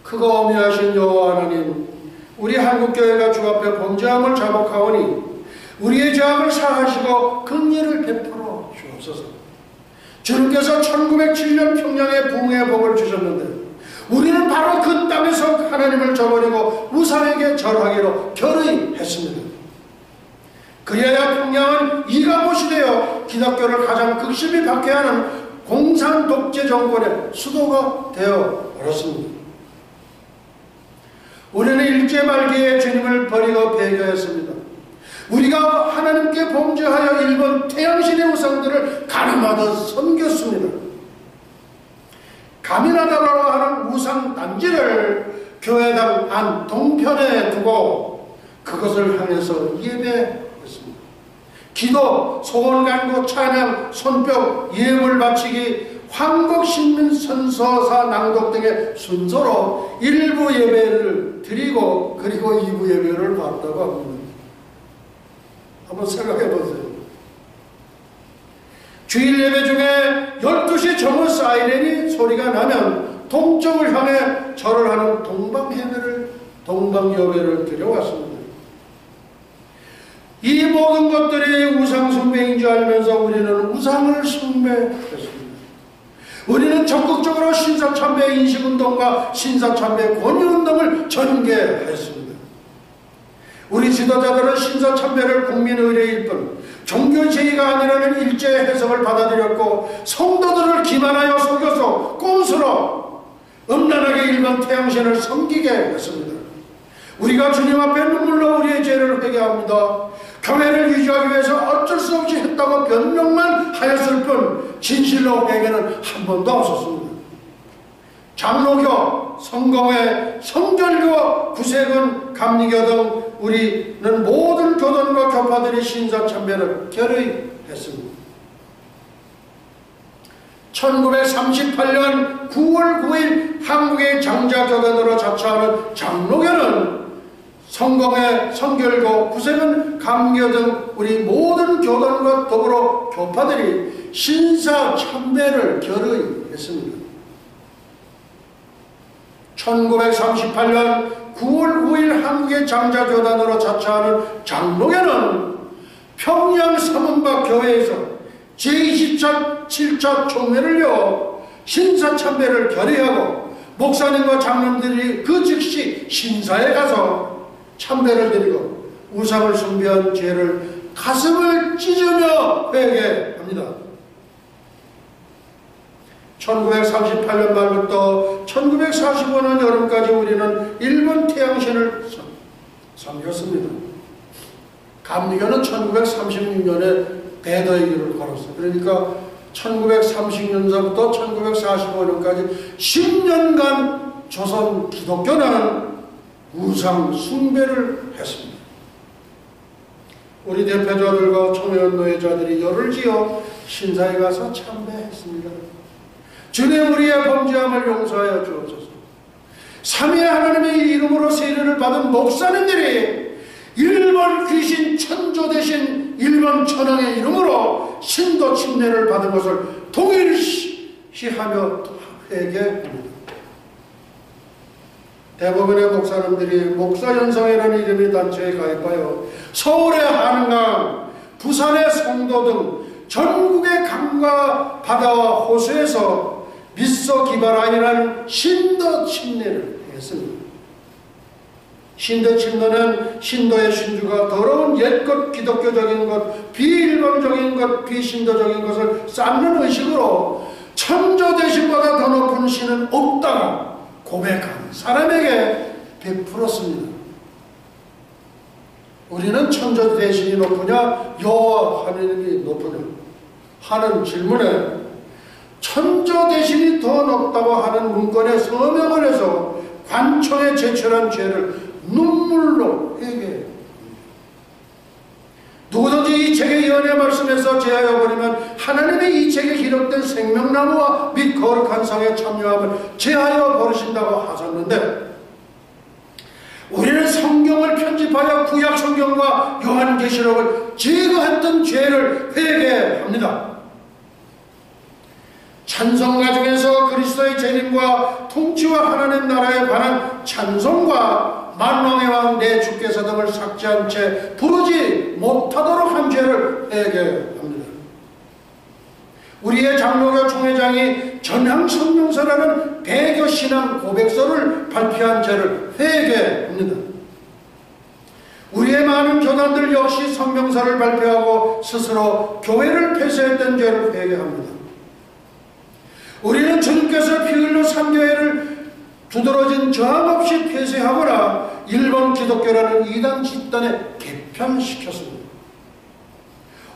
크고 어미하신 여호와 하나님, 우리 한국교회가 주 앞에 범죄함을 자복하오니 우리의 죄악을 사하시고 긍휼을 베풀어 주옵소서. 주님께서 1907년 평양에 부흥의 복을 주셨는데 우리는 바로 그 땅에서 하나님을 저버리고 우상에게 절하기로 결의했습니다. 그래야 평양은 이가못이 되어 기독교를 가장 극심히 박해하는 공산 독재 정권의 수도가 되어 버렸습니다. 우리는 일제 말기에 주님을 버리고 배교했습니다. 우리가 하나님께 범죄하여 일본 태양신의 우상들을 가늠하듯 섬겼습니다. 가미나다라고 하는 우상 단지를 교회당 안 동편에 두고 그것을 향해서 예배했습니다. 기도, 소원 간구, 찬양, 손뼉, 예물 바치기, 황국 신민 선서사 낭독 등의 순서로 일부 예배를 드리고 그리고 2부 예배를 받았다고 합니다. 한번 생각해 보세요. 주일 예배 중에 12시 정오 사이렌이 소리가 나면 동쪽을 향해 절을 하는 동방예배를 드려왔습니다. 이 모든 것들이 우상 숭배인 줄 알면서 우리는 우상을 숭배했습니다. 우리는 적극적으로 신사참배 인식운동과 신사참배 권유운동을 전개했습니다. 우리 지도자들은 신사참배를 국민의례일 뿐 종교제의가 아니라는 일제의 해석을 받아들였고 성도들을 기만하여 속여서 꼼수로 음란하게 일반 태양신을 섬기게 했습니다. 우리가 주님 앞에 눈물로 우리의 죄를 회개합니다. 교회를 유지하기 위해서 어쩔 수 없이 했다고 변명만 하였을 뿐 진실로 회개는 한 번도 없었습니다. 장로교, 성공회, 성결교, 구세군, 감리교 등 우리는 모든 교단과 교파들이 신사참배를 결의 했습니다. 1938년 9월 9일 한국의 장자교단으로 자처하는 장로교는 성공회, 성결교, 구세군, 감리교 등 우리 모든 교단과 더불어 교파들이 신사참배를 결의했습니다. 1938년 9월 9일 한국의 장자교단으로 자처하는 장로교는 평양 서문박 교회에서 제27차 총회를 여 신사참배를 결의하고 목사님과 장로들이 그 즉시 신사에 가서 참배를 드리고 우상을 숭배한 죄를 가슴을 찢으며 회개합니다. 1938년 말부터 1945년 여름까지 우리는 일본 태양신을 섬겼습니다. 감리교는 1936년에 대도의 길을 걸었어요. 그러니까 1930년서부터 1945년까지 10년간 조선 기독교는 우상 숭배를 했습니다. 우리 대표자들과 총회원 노예자들이 열을 지어 신사에 가서 참배했습니다. 주님 우리의 범죄함을 용서하여 주옵소서. 삼위의 하나님의 이름으로 세례를 받은 목사님들이 일본 귀신 천조 대신 일본 천황의 이름으로 신도 침례를 받은 것을 동일시하며 회개합니다. 대부분의 목사님들이 목사연성회라는 이름의 단체에 가입하여 서울의 한강, 부산의 송도 등 전국의 강과 바다와 호수에서 미소 기바라이라는 신도 침례를 했습니다. 신도 침례는 신도의 신주가 더러운 옛것 기독교적인 것, 비일반적인 것, 비신도적인 것을 쌓는 의식으로 천조 대신보다 더 높은 신은 없다고 고백한 사람에게 베풀었습니다. 우리는 천조 대신이 높으냐 여호와 하느님이 높으냐 하는 질문에 천조 대신이 더 높다고 하는 문건에 서명을 해서 관청에 제출한 죄를 눈물로 회개해요. 누구든지 이 책의 예언의 말씀에서 제하여 버리면 하나님의 이 책에 기록된 생명나무와 및 거룩한 성에 참여함을 제하여 버리신다고 하셨는데, 우리는 성경을 편집하여 구약 성경과 요한계시록을 제거했던 죄를 회개합니다. 찬송가 중에서 그리스도의 재림과 통치와 하나님 나라에 관한 찬송과 만왕의 왕 내 주께서 등을 삭제한 채 부르지 못하도록 한 죄를 회개합니다. 우리의 장로교 총회장이 전향성명서라는 배교 신앙 고백서를 발표한 죄를 회개합니다. 우리의 많은 교단들 역시 성명서를 발표하고 스스로 교회를 폐쇄했던 죄를 회개합니다. 우리는 주님께서 피 흘려 삼교회를 두드러진 저항 없이 폐쇄하거나 일본 기독교라는 이단 집단에 개편시켰습니다.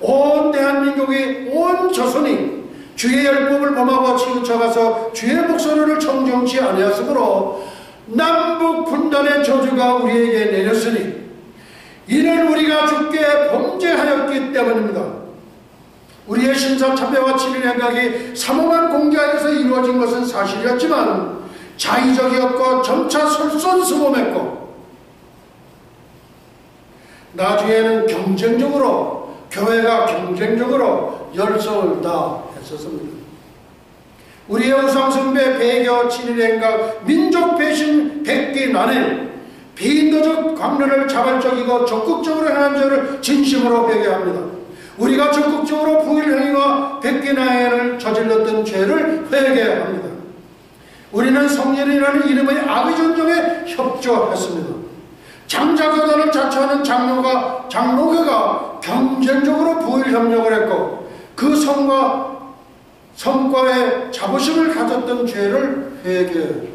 온 대한민국이, 온 조선이 주의 율법을 범하고 치우쳐가서 주의 목소리를 청정치 아니하였으므로 남북 분단의 저주가 우리에게 내렸으니 이는 우리가 주께 범죄하였기 때문입니다. 우리의 신사참배와 치밀 행각이 삼엄한 공자에서 이루어진 것은 사실이었지만 자의적이었고 점차 솔선수범했고 나중에는 경쟁적으로, 교회가 경쟁적으로 열성을 다했었습니다. 우리의 우상숭배, 배교, 친일행각, 민족 배신, 백기난행, 비인도적 광론을 자발적이고 적극적으로 행한 죄를 진심으로 회개합니다. 우리가 적극적으로 부일행위와 백기난행을 저질렀던 죄를 회개합니다. 우리는 성령이라는 이름의 악의 전쟁에 협조했습니다. 장자교단을 자처하는 장로교가 경쟁적으로 부일협력을 했고 그 성과에 자부심을 가졌던 죄를 회개합니다.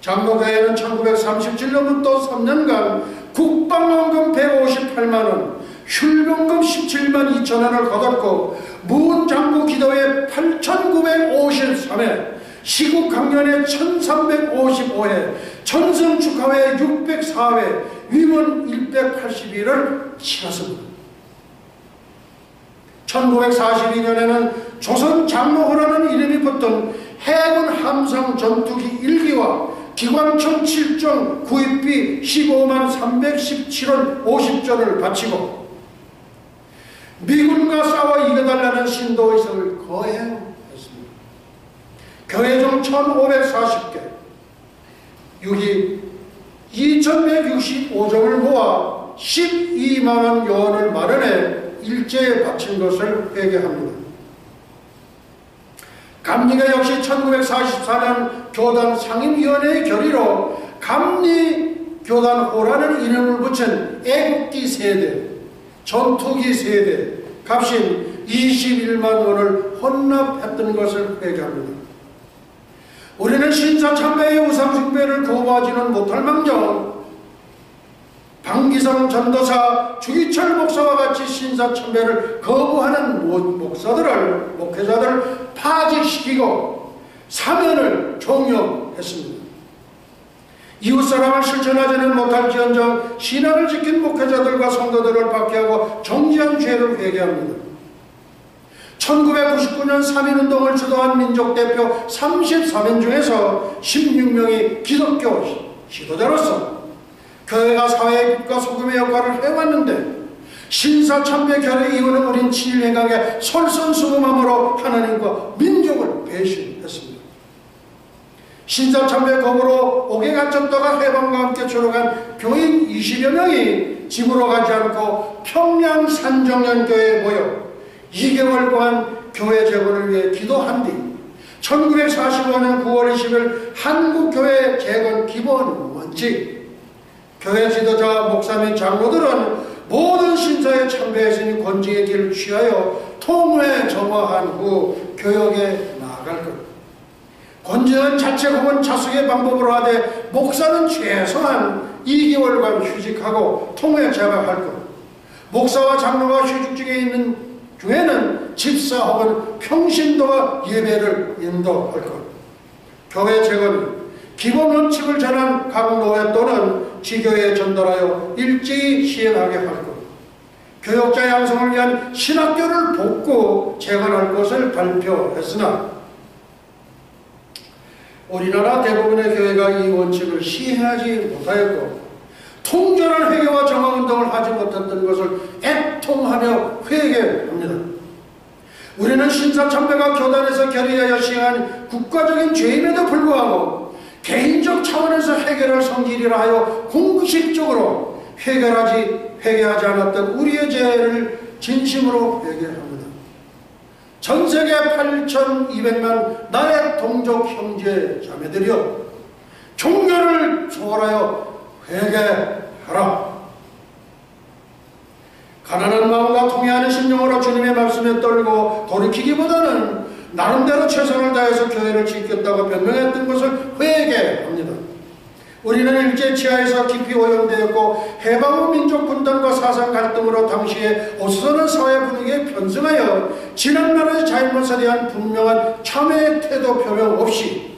장로교회는 1937년부터 3년간 국방원금 158만원, 흉병금 17만 2천원을 거뒀고 무은장구 기도회 8,953회, 시국강연회 1,355회, 전승축하회 604회, 위문 181을 치렀습니다. 1942년에는 조선장로호라는 이름이 붙은 해군 함성 전투기 1기와 기관총 7종 구입비 15만 317원 50전을 바치고 미군과 싸워 이겨달라는 신도의석을 거행했습니다. 교회종 1540개, 유기 2165점을 모아 12만원 여원을 마련해 일제에 바친 것을 회개합니다. 감리가 역시 1944년 교단 상임위원회의 결의로 감리교단호라는 이름을 붙인 애국기 세대, 전투기 세대 값인 21만 원을 헌납했던 것을 회개합니다. 우리는 신사참배의 우상숭배를 거부하지는 못할 망정 방기성 전도사, 주기철 목사와 같이 신사참배를 거부하는 목회자들을 파직시키고 사면을 종용했습니다. 이웃사랑을 실천하지는 못할지언정 신앙을 지킨 목회자들과 성도들을 박해하고 정지한 죄를 회개합니다. 1999년 3.1운동을 주도한 민족대표 34명 중에서 16명이 기독교 지도자로서 교회가 사회의 빛과 소금의 역할을 해왔는데 신사참배 결의 이후는 우린 친일행각에 솔선수범함으로 하나님과 민족을 배신했습니다. 신사참배 거부로 옥에 갇혔다가 해방과 함께 졸업한 교인 20여 명이 집으로 가지 않고 평양 산정연교회에 모여 2개월간 교회 재건을 위해 기도한 뒤 1945년 9월 20일 한국교회 재건 기본 원칙, 교회 지도자, 목사 및 장로들은 모든 신사에 참배했으니 권징의 길을 취하여 통회 정화한 후 교역에 나아갈 것. 권징은 자책 혹은 자숙의 방법으로 하되 목사는 최소한 2개월간 휴직하고 통회 제각할 것. 목사와 장로가 휴직 중에 있는 중에는 집사 혹은 평신도와 예배를 인도할 것. 교회 재건 기본 원칙을 전한 각 노회 또는 지교회에 전달하여 일제히 시행하게 할 것. 교역자 양성을 위한 신학교를 복구 재건할 것을 발표했으나 우리나라 대부분의 교회가 이 원칙을 시행하지 못하였고 통절한 회개와 정화운동을 하지 못했던 것을 애통하며 회개합니다. 우리는 신사참배가 교단에서 결의하여 시행한 국가적인 죄임에도 불구하고 개인적 차원에서 해결할 성질이라 하여 공식적으로 회개하지 않았던 우리의 죄를 진심으로 회개합니다. 전세계 8,200만 나의 동족 형제 자매들이여 종교를 초월하여 회개하라. 가난한 마음과 통회하는 심령으로 주님의 말씀에 떨고 돌이키기보다는 나름대로 최선을 다해서 교회를 지켰다고 변명했던 것을 회개합니다. 우리는 일제 치하에서 깊이 오염되었고 해방 후 민족 분단과 사상 갈등으로 당시에 어수선한 사회 분위기에 편승하여 지난날의 잘못에 대한 분명한 참회의 태도 표명 없이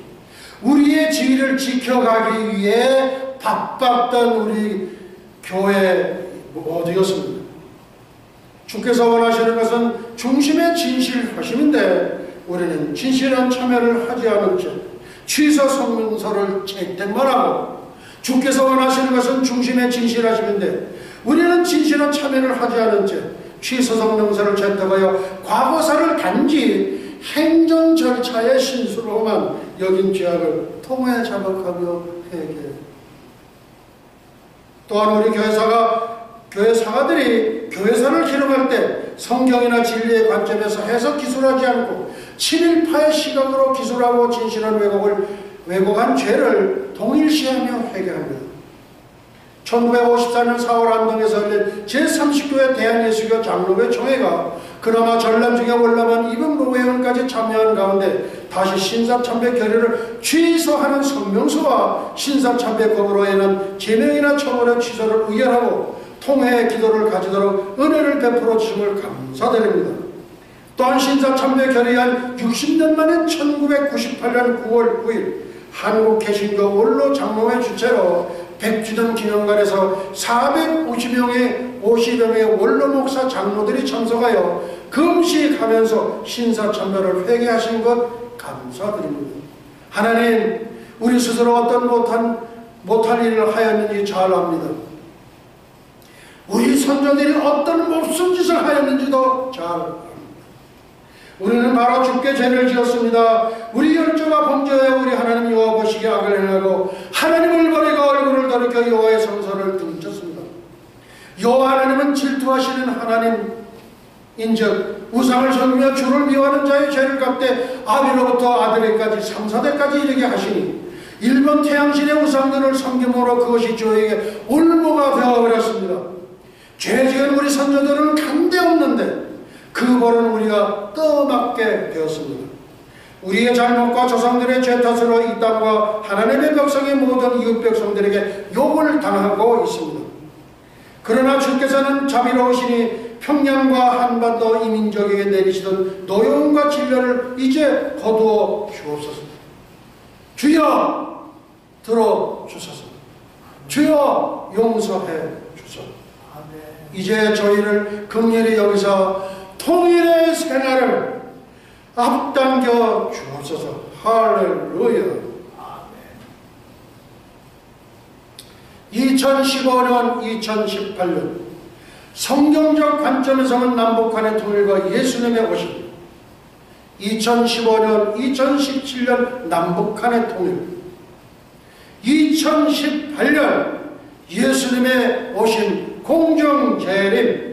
우리의 지위를 지켜가기 위해 바빴던 우리 교회 모두였습니다. 주께서 원하시는 것은 중심의 진실하심인데 우리는 진실한 참여를 하지 않은 채 취소 성명서를 채택만 하고 주께서 원하시는 것은 중심의 진실하심인데 우리는 진실한 참여를 하지 않은 채 취소 성명서를 채택하여 과거사를 단지 행정 절차의 신수로만 여긴 죄악을 통해 자각하며 회개합니다. 또한 우리 교회 사가들이 교회사를 기록할 때 성경이나 진리의 관점에서 해석 기술하지 않고 친일파의 시각으로 기술하고 진실한 왜곡한 죄를 동일시하며 회개합니다. 1954년 4월 안동에서 열린 제30교회 대한예수교 장로회 총회가 그나마 전람 중에 월남한 이병로 회원까지 참여한 가운데 다시 신사참배 결의를 취소하는 성명서와 신사참배법으로 인한 제명이나 처벌의 취소를 의결하고 통회 기도를 가지도록 은혜를 베풀어 주심을 감사드립니다. 또한 신사참배 결의한 60년 만인 1998년 9월 9일 한국 개신교 원로 장로회 주최로 백주년 기념관에서 450명의 원로 목사 장로들이 참석하여 금식하면서 신사참배를 회개하신 것 감사드립니다. 하나님, 우리 스스로 어떤 못할 일을 하였는지 잘 압니다. 우리 선조들이 어떤 몹쓸 짓을 하였는지도 잘 압니다. 우리는 바로 주께 죄를 지었습니다. 우리 열조가 범죄하여 우리 하나님 여호와 보시기에 악을 행하고 하나님을 버리고 얼굴을 돌이켜 여호와의 성소를 등졌습니다. 여호와 하나님은 질투하시는 하나님인즉 우상을 섬기며 주를 미워하는 자의 죄를 갚되 아비로부터 아들에까지 3, 4대까지 이르게 하시니 일본 태양신의 우상들을 섬김으로 그것이 저에게 올무가 되어버렸습니다. 죄 지은 우리 선조들은 간대없는데 그 벌은 우리가 떠맡게 되었습니다. 우리의 잘못과 조상들의 죄 탓으로 이 땅과 하나님의 백성의 모든 이웃 백성들에게 욕을 당하고 있습니다. 그러나 주께서는 자비로우시니 평양과 한반도 이민족에게 내리시던 노여움과 진료를 이제 거두어 주옵소서. 주여 들어주소서. 주여 용서해 주소서. 이제 저희를 긍휼히 여기서 통일의 생활을 앞당겨 주옵소서. 할렐루야. 2015년, 2018년 성경적 관점에서는 남북한의 통일과 예수님의 오심, 2015년, 2017년 남북한의 통일, 2018년 예수님의 오심 공정재림.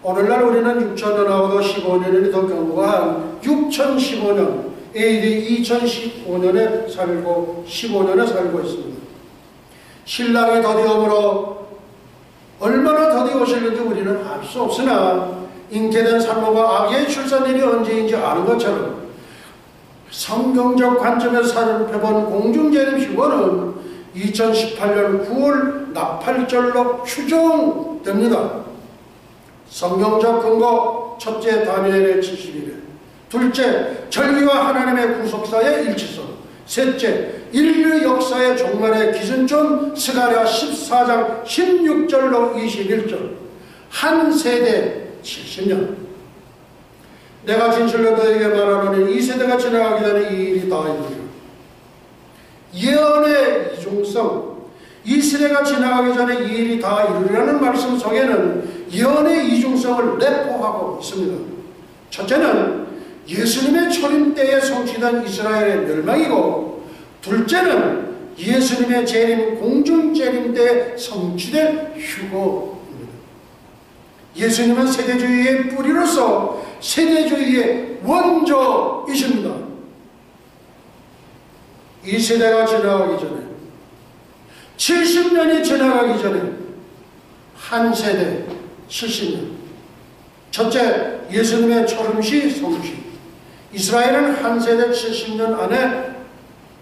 오늘날 우리는 6천년하고도 15년이 더 경과한 6015년 AD 2015년에 살고 15년에 살고 있습니다. 신랑이 더디오므로 얼마나 더디 오실는지 우리는 알 수 없으나 잉태된 산모가 아기의 출산일이 언제인지 아는 것처럼 성경적 관점에서 살펴본 공중재림 휴거는 2018년 9월 나팔절로 추정됩니다. 성경적 근거: 첫째, 다니엘의 70일에, 둘째, 절기와 하나님의 구속사의 일치성, 셋째, 인류 역사의 종말의 기준점 스가랴 14장 16절로 21절, 한 세대 70년. 내가 진실로 너에게 말하노니 이 세대가 지나가기 전에 이 일이 다 이루리라. 예언의 이중성, 이 세대가 지나가기 전에 이 일이 다 이루리라는 말씀 속에는 예언의 이중성을 내포하고 있습니다. 첫째는 예수님의 초림 때에 성취된 이스라엘의 멸망이고, 둘째는 예수님의 재림, 공중 재림 때에 성취될 휴거입니다. 예수님은 세대주의의 뿌리로서 세대주의의 원조이십니다. 이 세대가 지나가기 전에, 70년이 지나가기 전에 한 세대 70년. 첫째, 예수님의 초림시 성취. 이스라엘은 한 세대 70년 안에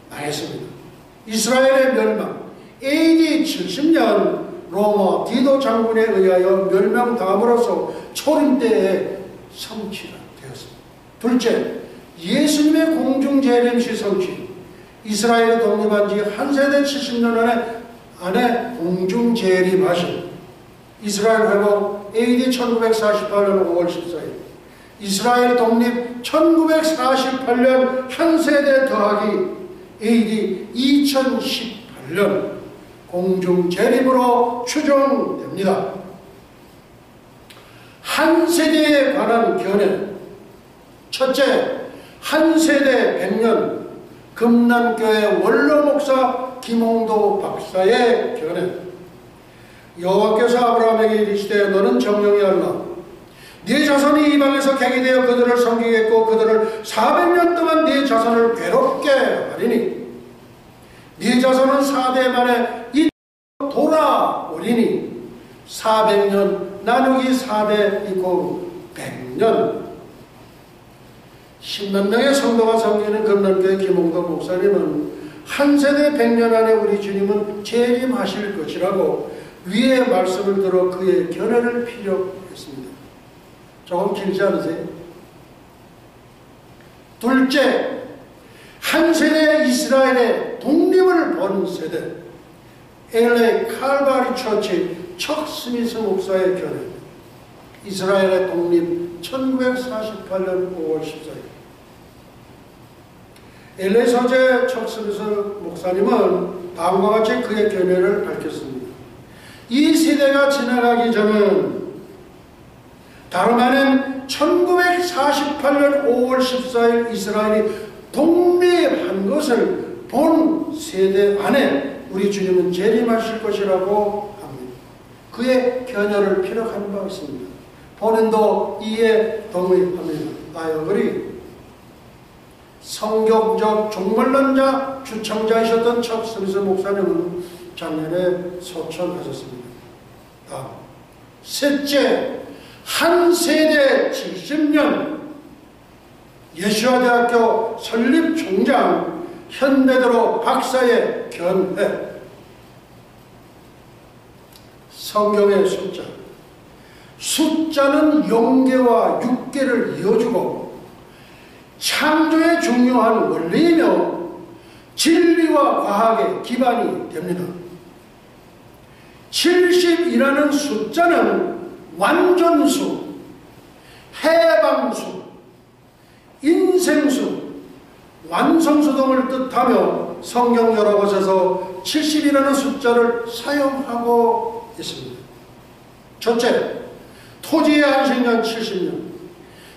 망했습니다. 이스라엘의 멸망, AD 70년 로마 디도 장군에 의하여 멸망당함으로써 초림 때에 성취가 되었습니다. 둘째, 예수님의 공중재림시 성취. 이스라엘이 독립한 지 한 세대 70년 안에 공중재림하신 이스라엘 회복 AD 1948년 5월 14일, 이스라엘 독립 1948년 한 세대 더하기 AD 2018년 공중재림으로 추정됩니다. 한 세대에 관한 견해. 첫째, 한 세대 100년 금남교회 원로 목사 김홍도 박사의 견해. 여호와께서 아브라함에게 이르시되 너는 정령이 알라. 네 자손이 이방에서 객이 되어 그들을 섬기겠고 그들을 400년 동안 네 자손을 괴롭게 하리니 네 자손은 4대 만에 이 돌아오리니 400년 나누기 4대 이고 100년. 10만 명의 성도가 섬기는 금남교회 김홍도 목사님은 한 세대 100년 안에 우리 주님은 재림하실 것이라고 위의 말씀을 들어 그의 견해를 피력했습니다. 조금 길지 않으세요? 둘째, 한 세대 이스라엘의 독립을 본 세대, LA 칼바리 처치 척 스미스 목사의 견해. 이스라엘의 독립 1948년 5월 14일. LA 서재 척 스미스 목사님은 다음과 같이 그의 견해를 밝혔습니다. 이 세대가 지나가기 전은 다름 아닌 1948년 5월 14일 이스라엘이 독립한 것을 본 세대 안에 우리 주님은 재림하실 것이라고 합니다. 그의 견해를 피력한 바 있습니다. 본인도 이에 동의합니다. I agree. 성경적 종말론자 주청자이셨던 척 스미스 목사님은 작년에 소천하셨습니다. 다음, 셋째, 한 세대 70년 예수아대학교 설립 총장 현대대로 박사의 견해. 성경의 숫자는 영계와 육계를 이어주고 창조의 중요한 원리이며 진리와 과학의 기반이 됩니다. 70이라는 숫자는 완전수, 해방수, 인생수, 완성수 등을 뜻하며 성경 여러 곳에서 70이라는 숫자를 사용하고 있습니다. 첫째, 토지의 안식년 70년.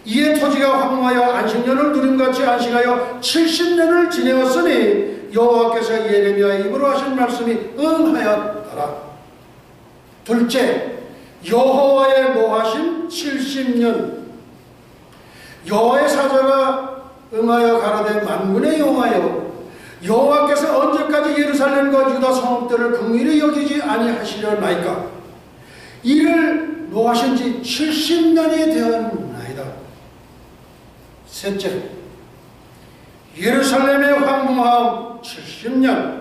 이에 토지가 황무하여 안식년을 누림같이 안식하여 70년을 지내었으니 여호와께서 예레미야의 입으로 하신 말씀이 응하였더라. 둘째, 여호와의 노하심 70년. 여호와의 사자가 응하여 가라되 만군의 여호와여, 여호와께서 언제까지 예루살렘과 유다 성읍들을 긍휼히 여기지 아니하시려나이까. 이를 노하신 지 70년이 되었나이다. 셋째, 예루살렘의 황무함 70년.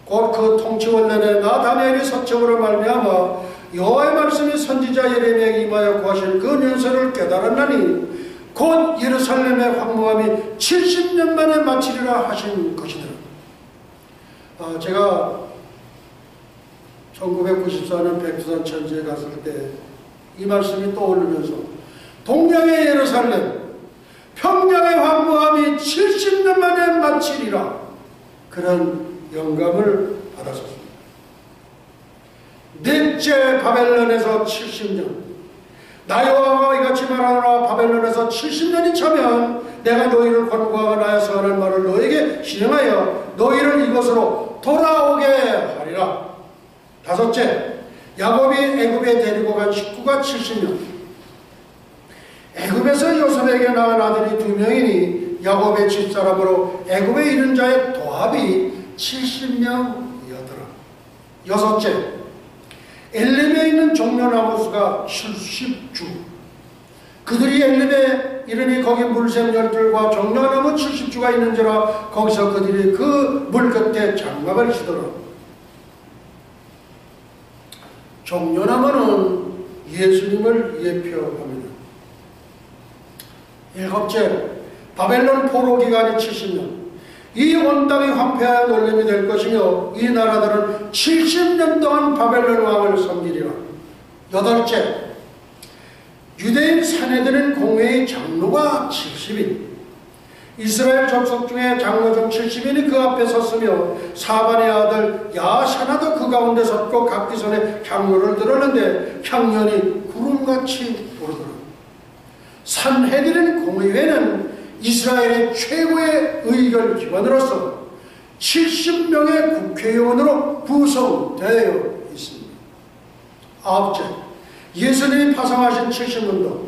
곧 그 통치 원년에 나 다니엘이 서책으로 말미암아 여호와의 말씀이 선지자 예레미야에게 임하여 구하실 그 연설을 깨달았나니 곧 예루살렘의 황무함이 70년 만에 마치리라 하신 것이더라. 제가 1994년 백두산 천지에 갔을 때 이 말씀이 떠오르면서 동양의 예루살렘, 평양의 황무함이 70년 만에 마치리라, 그런 영감을 받았습니다. 넷째, 바벨론에서 70년. 나 여호와가 이같이 말하노라. 바벨론에서 70년이 차면 내가 너희를 권고하고 나여서 하는 말을 너에게 실행하여 너희를 이것으로 돌아오게 하리라. 다섯째, 야곱이 애굽에 데리고 간 식구가 70년. 애굽에서 요셉에게 낳은 아들이 2명이니 야곱의 집사람으로 애굽에 이른 자의 도합이 70명이었더라. 여섯째, 엘림에 있는 종려나무 수가 70주. 그들이 엘림에 이르니 거기 물샘 12들과 종려나무 70주가 있는지라 거기서 그들이 그 물 끝에 장막을 치더라. 종려나무는 예수님을 예표합니다. 일곱째, 바벨론 포로 기간이 70년. 이 온 땅이 황폐하여 놀림이 될 것이며 이 나라들은 70년 동안 바벨론 왕을 섬기리라. 여덟째, 유대인 사내들은 공회의 장로가 70인. 이스라엘 족속 중에 장로 중 70인이 그 앞에 섰으며 사반의 아들 야샤나도 그 가운데 섰고 각기 손에 향로를 들었는데 향연이 구름같이 오르더라. 산헤드린 공의회는 이스라엘의 최고의 의결 기관으로서 70명의 국회의원으로 구성되어 있습니다. 아홉째, 예수님이 파송하신 70년도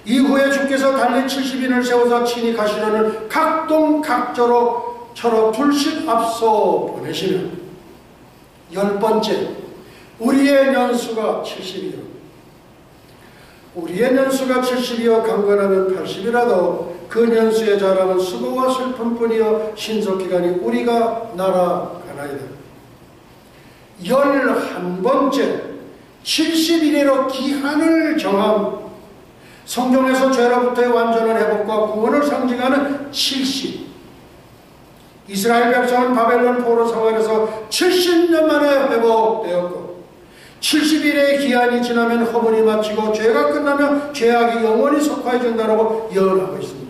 이후에 주께서 달리 70인을 세워서 친히 가시려는 각동 각저로 처로 둘씩 앞서 보내시면. 열 번째, 우리의 연수가 70이요. 우리의 연수가 70이요 강건하면 80이라도 그 년수의 자랑은 수고와 슬픔뿐이여 신속기간이 우리가 날아가나이다. 11번째 70일에로 기한을 정함. 성경에서 죄로부터의 완전한 회복과 구원을 상징하는 70. 이스라엘 백성은 바벨론 포로 생활에서 70년 만에 회복되었고 70일의 기한이 지나면 허물이 마치고 죄가 끝나면 죄악이 영원히 속하여진다고 예언하고 있습니다.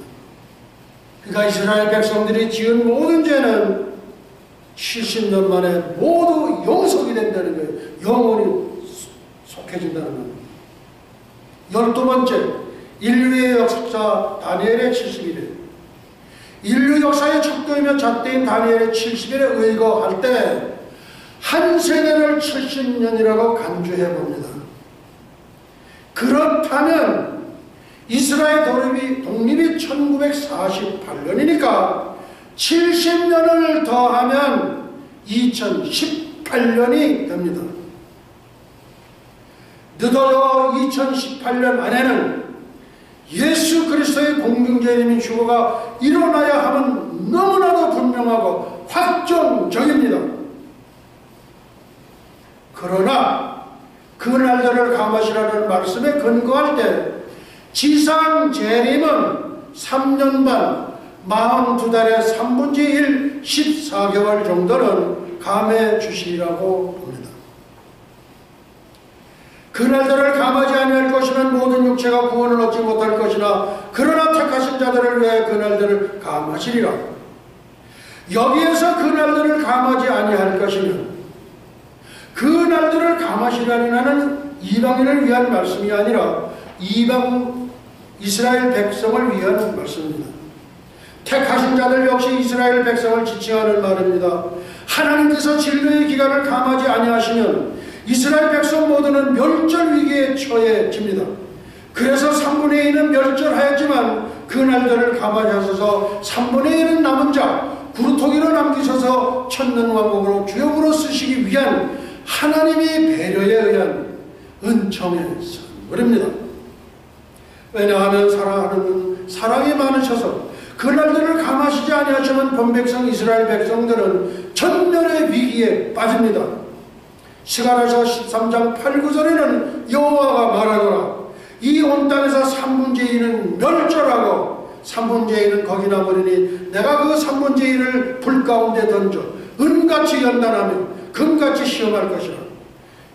그러니까 이스라엘 백성들이 지은 모든 죄는 70년 만에 모두 용서가 된다는 거예요. 영원히 속해진다는 겁니다. 12번째 인류의 역사 다니엘의 70일에 인류 역사의 척도이며 잣대인 다니엘의 70일에 의거할 때 한 세대를 70년이라고 간주해 봅니다. 그렇다면 이스라엘 독립이 1948년이니까 70년을 더하면 2018년이 됩니다. 늦어도 2018년 안에는 예수 그리스도의 공중재림인 휴거가 일어나야 함은 너무나도 분명하고 확정적입니다. 그러나 그 날들을 감하시라는 말씀에 근거할 때 지상 재림은 3년 반 42달의 3분의 1 14개월 정도는 감해 주시리라고 봅니다. 그 날들을 감하지 아니할 것이면 모든 육체가 구원을 얻지 못할 것이나 그러나 택하신 자들을 위해 그 날들을 감하시리라. 여기에서 그 날들을 감하지 아니할 것이면 그 날들을 감하시라는 이방인을 위한 말씀이 아니라 이방 이스라엘 백성을 위한 말씀입니다. 택하신 자들 역시 이스라엘 백성을 지칭하는 말입니다. 하나님께서 진노의 기간을 감하지 아니하시면 이스라엘 백성 모두는 멸절 위기에 처해집니다. 그래서 3분의 1은 멸절하였지만 그 날들을 감하셔서 3분의 1은 남은 자 구루토기로 남기셔서 천년왕국으로 주역으로 쓰시기 위한 하나님의 배려에 의한 은총의 선물입니다. 왜냐하면 사랑하는 사랑이 많으셔서 그 날들을 감하시지 아니하시면 본백성 이스라엘 백성들은 전멸의 위기에 빠집니다. 스가랴서 13장 8, 9절에는 여호와가 말하노라 이 온 땅에서 3분의 1은 멸절하고 3분의 1은 거기 남으리니 내가 그 3분의 1을 불 가운데 던져 은같이 연단하며 금같이 시험할 것이라.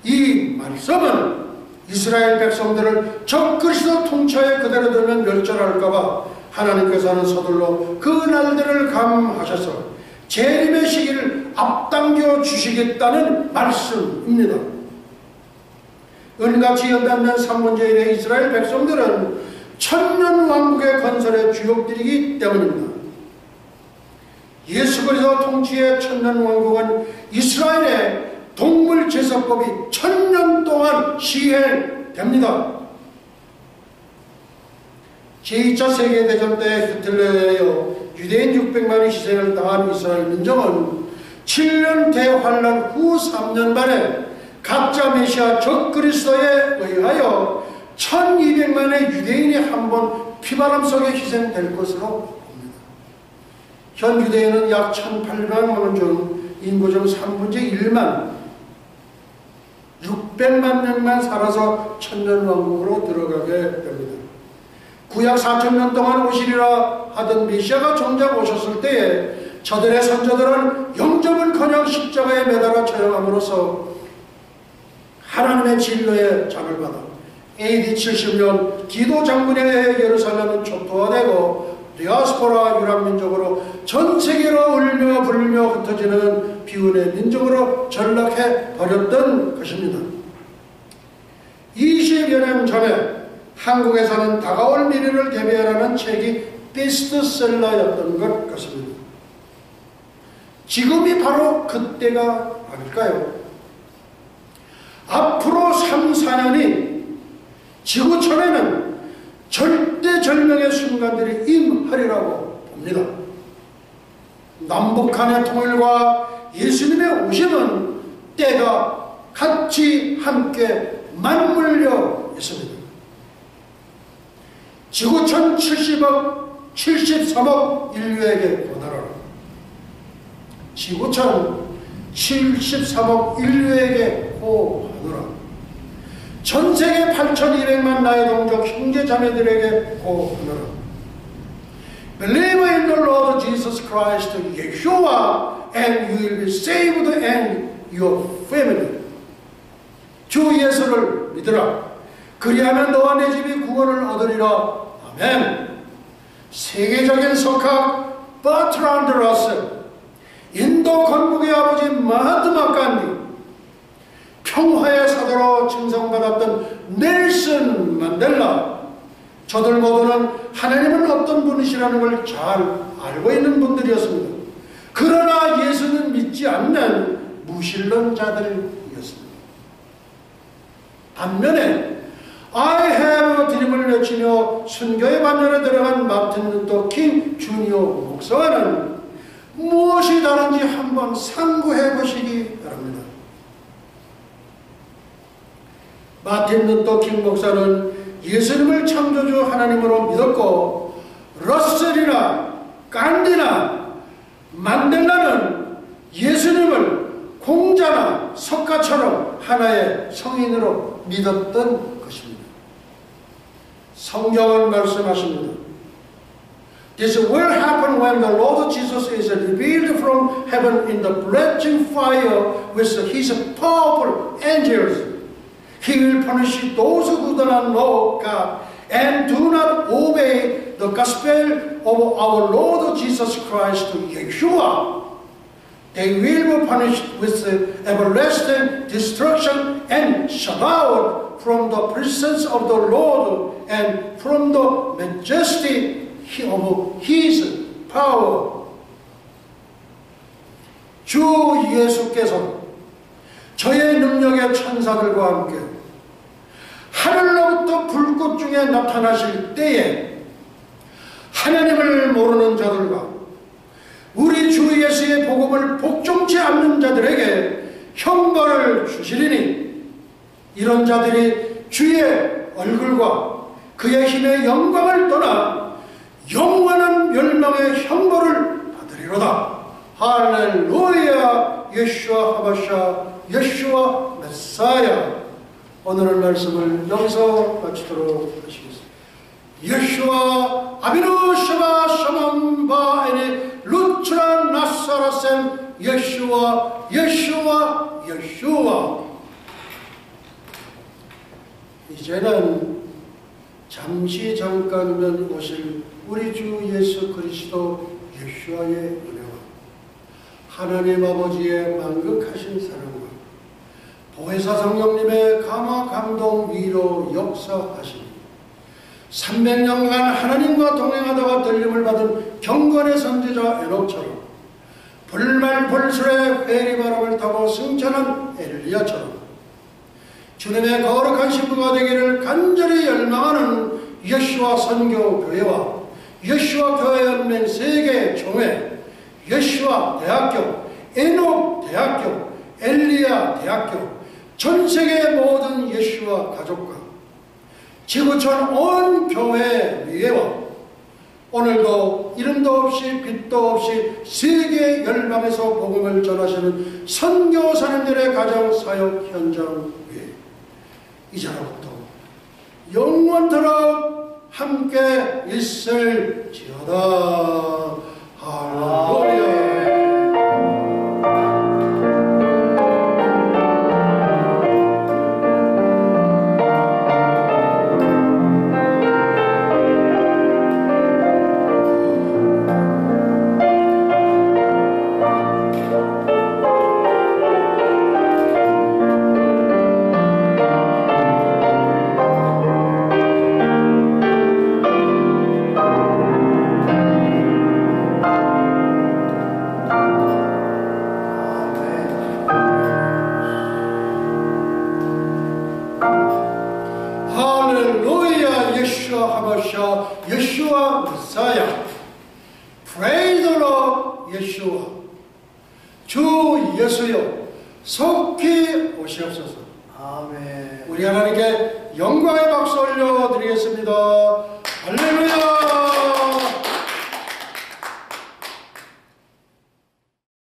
이 말씀은 이스라엘 백성들을 적 그리스도 통치하에 그대로 두면 멸절할까봐 하나님께서는 서둘러 그 날들을 감하셔서 재림의 시기를 앞당겨 주시겠다는 말씀입니다. 은같이 연단된 3분의 1의 이스라엘 백성들은 천년왕국의 건설의 주역들이기 때문입니다. 예수 그리스도 통치의 천년왕국은 이스라엘의 동물제사법이 1000년 동안 시행됩니다. 제2차 세계대전 때 히틀러에 의하여 유대인 600만의 희생을 당한 이스라엘 민족은 7년 대환란 후 3년 만에 가짜 메시아 적그리스도에 의하여 1200만의 유대인이 한 번 피바람 속에 희생될 것으로 봅니다. 현 유대인은 약 1800만 중 인구 중 3분의 1만 600만 명만 살아서 천년왕국으로 들어가게 됩니다. 구약 4000년 동안 오시리라 하던 메시아가 정작 오셨을 때에 저들의 선조들은 영접은커녕 십자가에 매달아 처형함으로써 하나님의 진노의 장을 받아 AD 70년 기도 장군에 의해 예루살렘은 초토화되고 디아스포라 유럽민족으로 전세계로 울며 불며 흩어지는 비운의 민족으로 전락해 버렸던 것입니다. 20여 년 전에 한국에서는 다가올 미래를 대비하라는 책이 베스트셀러였던 것 같습니다. 지금이 바로 그때가 아닐까요? 앞으로 3, 4년이 지구촌에는 절대절명의 순간들이 임하리라고 봅니다. 남북한의 통일과 예수님의 오심은 때가 같이 함께 맞물려 있습니다. 지구촌 70억 73억 인류에게 권하라. 지구촌 73억 인류에게 고하노라. 전세계 8,200만 나의 동족 형제 자매들에게 고하노라. Believe in the Lord Jesus Christ, Yeshua, and you will be saved and your family. 주 예수를 믿으라. 그리하면 너와 내 집이 구원을 얻으리라. 아멘. 세계적인 석학 버트란드 러셀, 인도 건국의 아버지 마하트마 간디, 평화의 사도로 칭송받았던 넬슨 만델라, 저들 모두는 하나님은 어떤 분이시라는 걸 잘 알고 있는 분들이었습니다. 그러나 예수는 믿지 않는 무신론자들이었습니다. 반면에 I have 드림을 외치며 순교의 반열에 들어간 마틴 루터 킹 주니어 목사와는 무엇이 다른지 한번 상고해 보시기 바랍니다. 마틴 루터 킹 목사는 예수님을 창조주 하나님으로 믿었고, 러셀이나 간디나 만델라는 예수님을 공자나 석가처럼 하나의 성인으로 믿었던 것입니다. 성경은 말씀하십니다. This will happen when the Lord Jesus is revealed from heaven in the blazing fire with his powerful angels. He will punish those who do not know God and do not obey the gospel of our Lord Jesus Christ, Yeshua. They will be punished with everlasting destruction and shut out from the presence of the Lord and from the majesty of His power. 주 예수께서 저의 능력의 천사들과 함께 하늘로부터 불꽃 중에 나타나실 때에 하나님을 모르는 자들과 우리 주 예수의 복음을 복종치 않는 자들에게 형벌을 주시리니, 이런 자들이 주의 얼굴과 그의 힘의 영광을 떠나 영원한 멸망의 형벌을 받으리로다. 할렐루야. 예슈아 하마샤, 예슈아 메사야. 오늘의 말씀을 여기서 마치도록 하시겠습니다. 예슈아 아비누 샤바 샤맘바 에네 루츠라 나사라셈 예슈아 예슈아 예슈아. 이제는 잠시 잠깐만 오실 우리 주 예수 그리스도 예슈아의 은혜와 하나님 아버지의 만극하신 사랑과 보혜사 성령님의 감화 감동 위로 역사하시니 300년간 하나님과 동행하다가 들림을 받은 경건의 선지자 에녹처럼 불말불술의 회리바람을 타고 승천한 엘리야처럼 주님의 거룩한 신부가 되기를 간절히 열망하는 예수와 선교교회와 예수와 교회연맹 세계 총회, 예수와 대학교, 에녹 대학교, 엘리야 대학교, 전세계 모든 예수와 가족과 지구촌 온 교회 위에와 오늘도 이름도 없이 빛도 없이 세계 열방에서 복음을 전하시는 선교사님들의 가정 사역 현장 위에 이제로부터 영원토록 함께 있을지어다. 할렐루야. 예수와 메사야. Praise the Lord, 예수와. 주 예수여 속히 오시옵소서. 아멘. 우리 하나님께 영광의 박수 올려드리겠습니다. 할렐루야.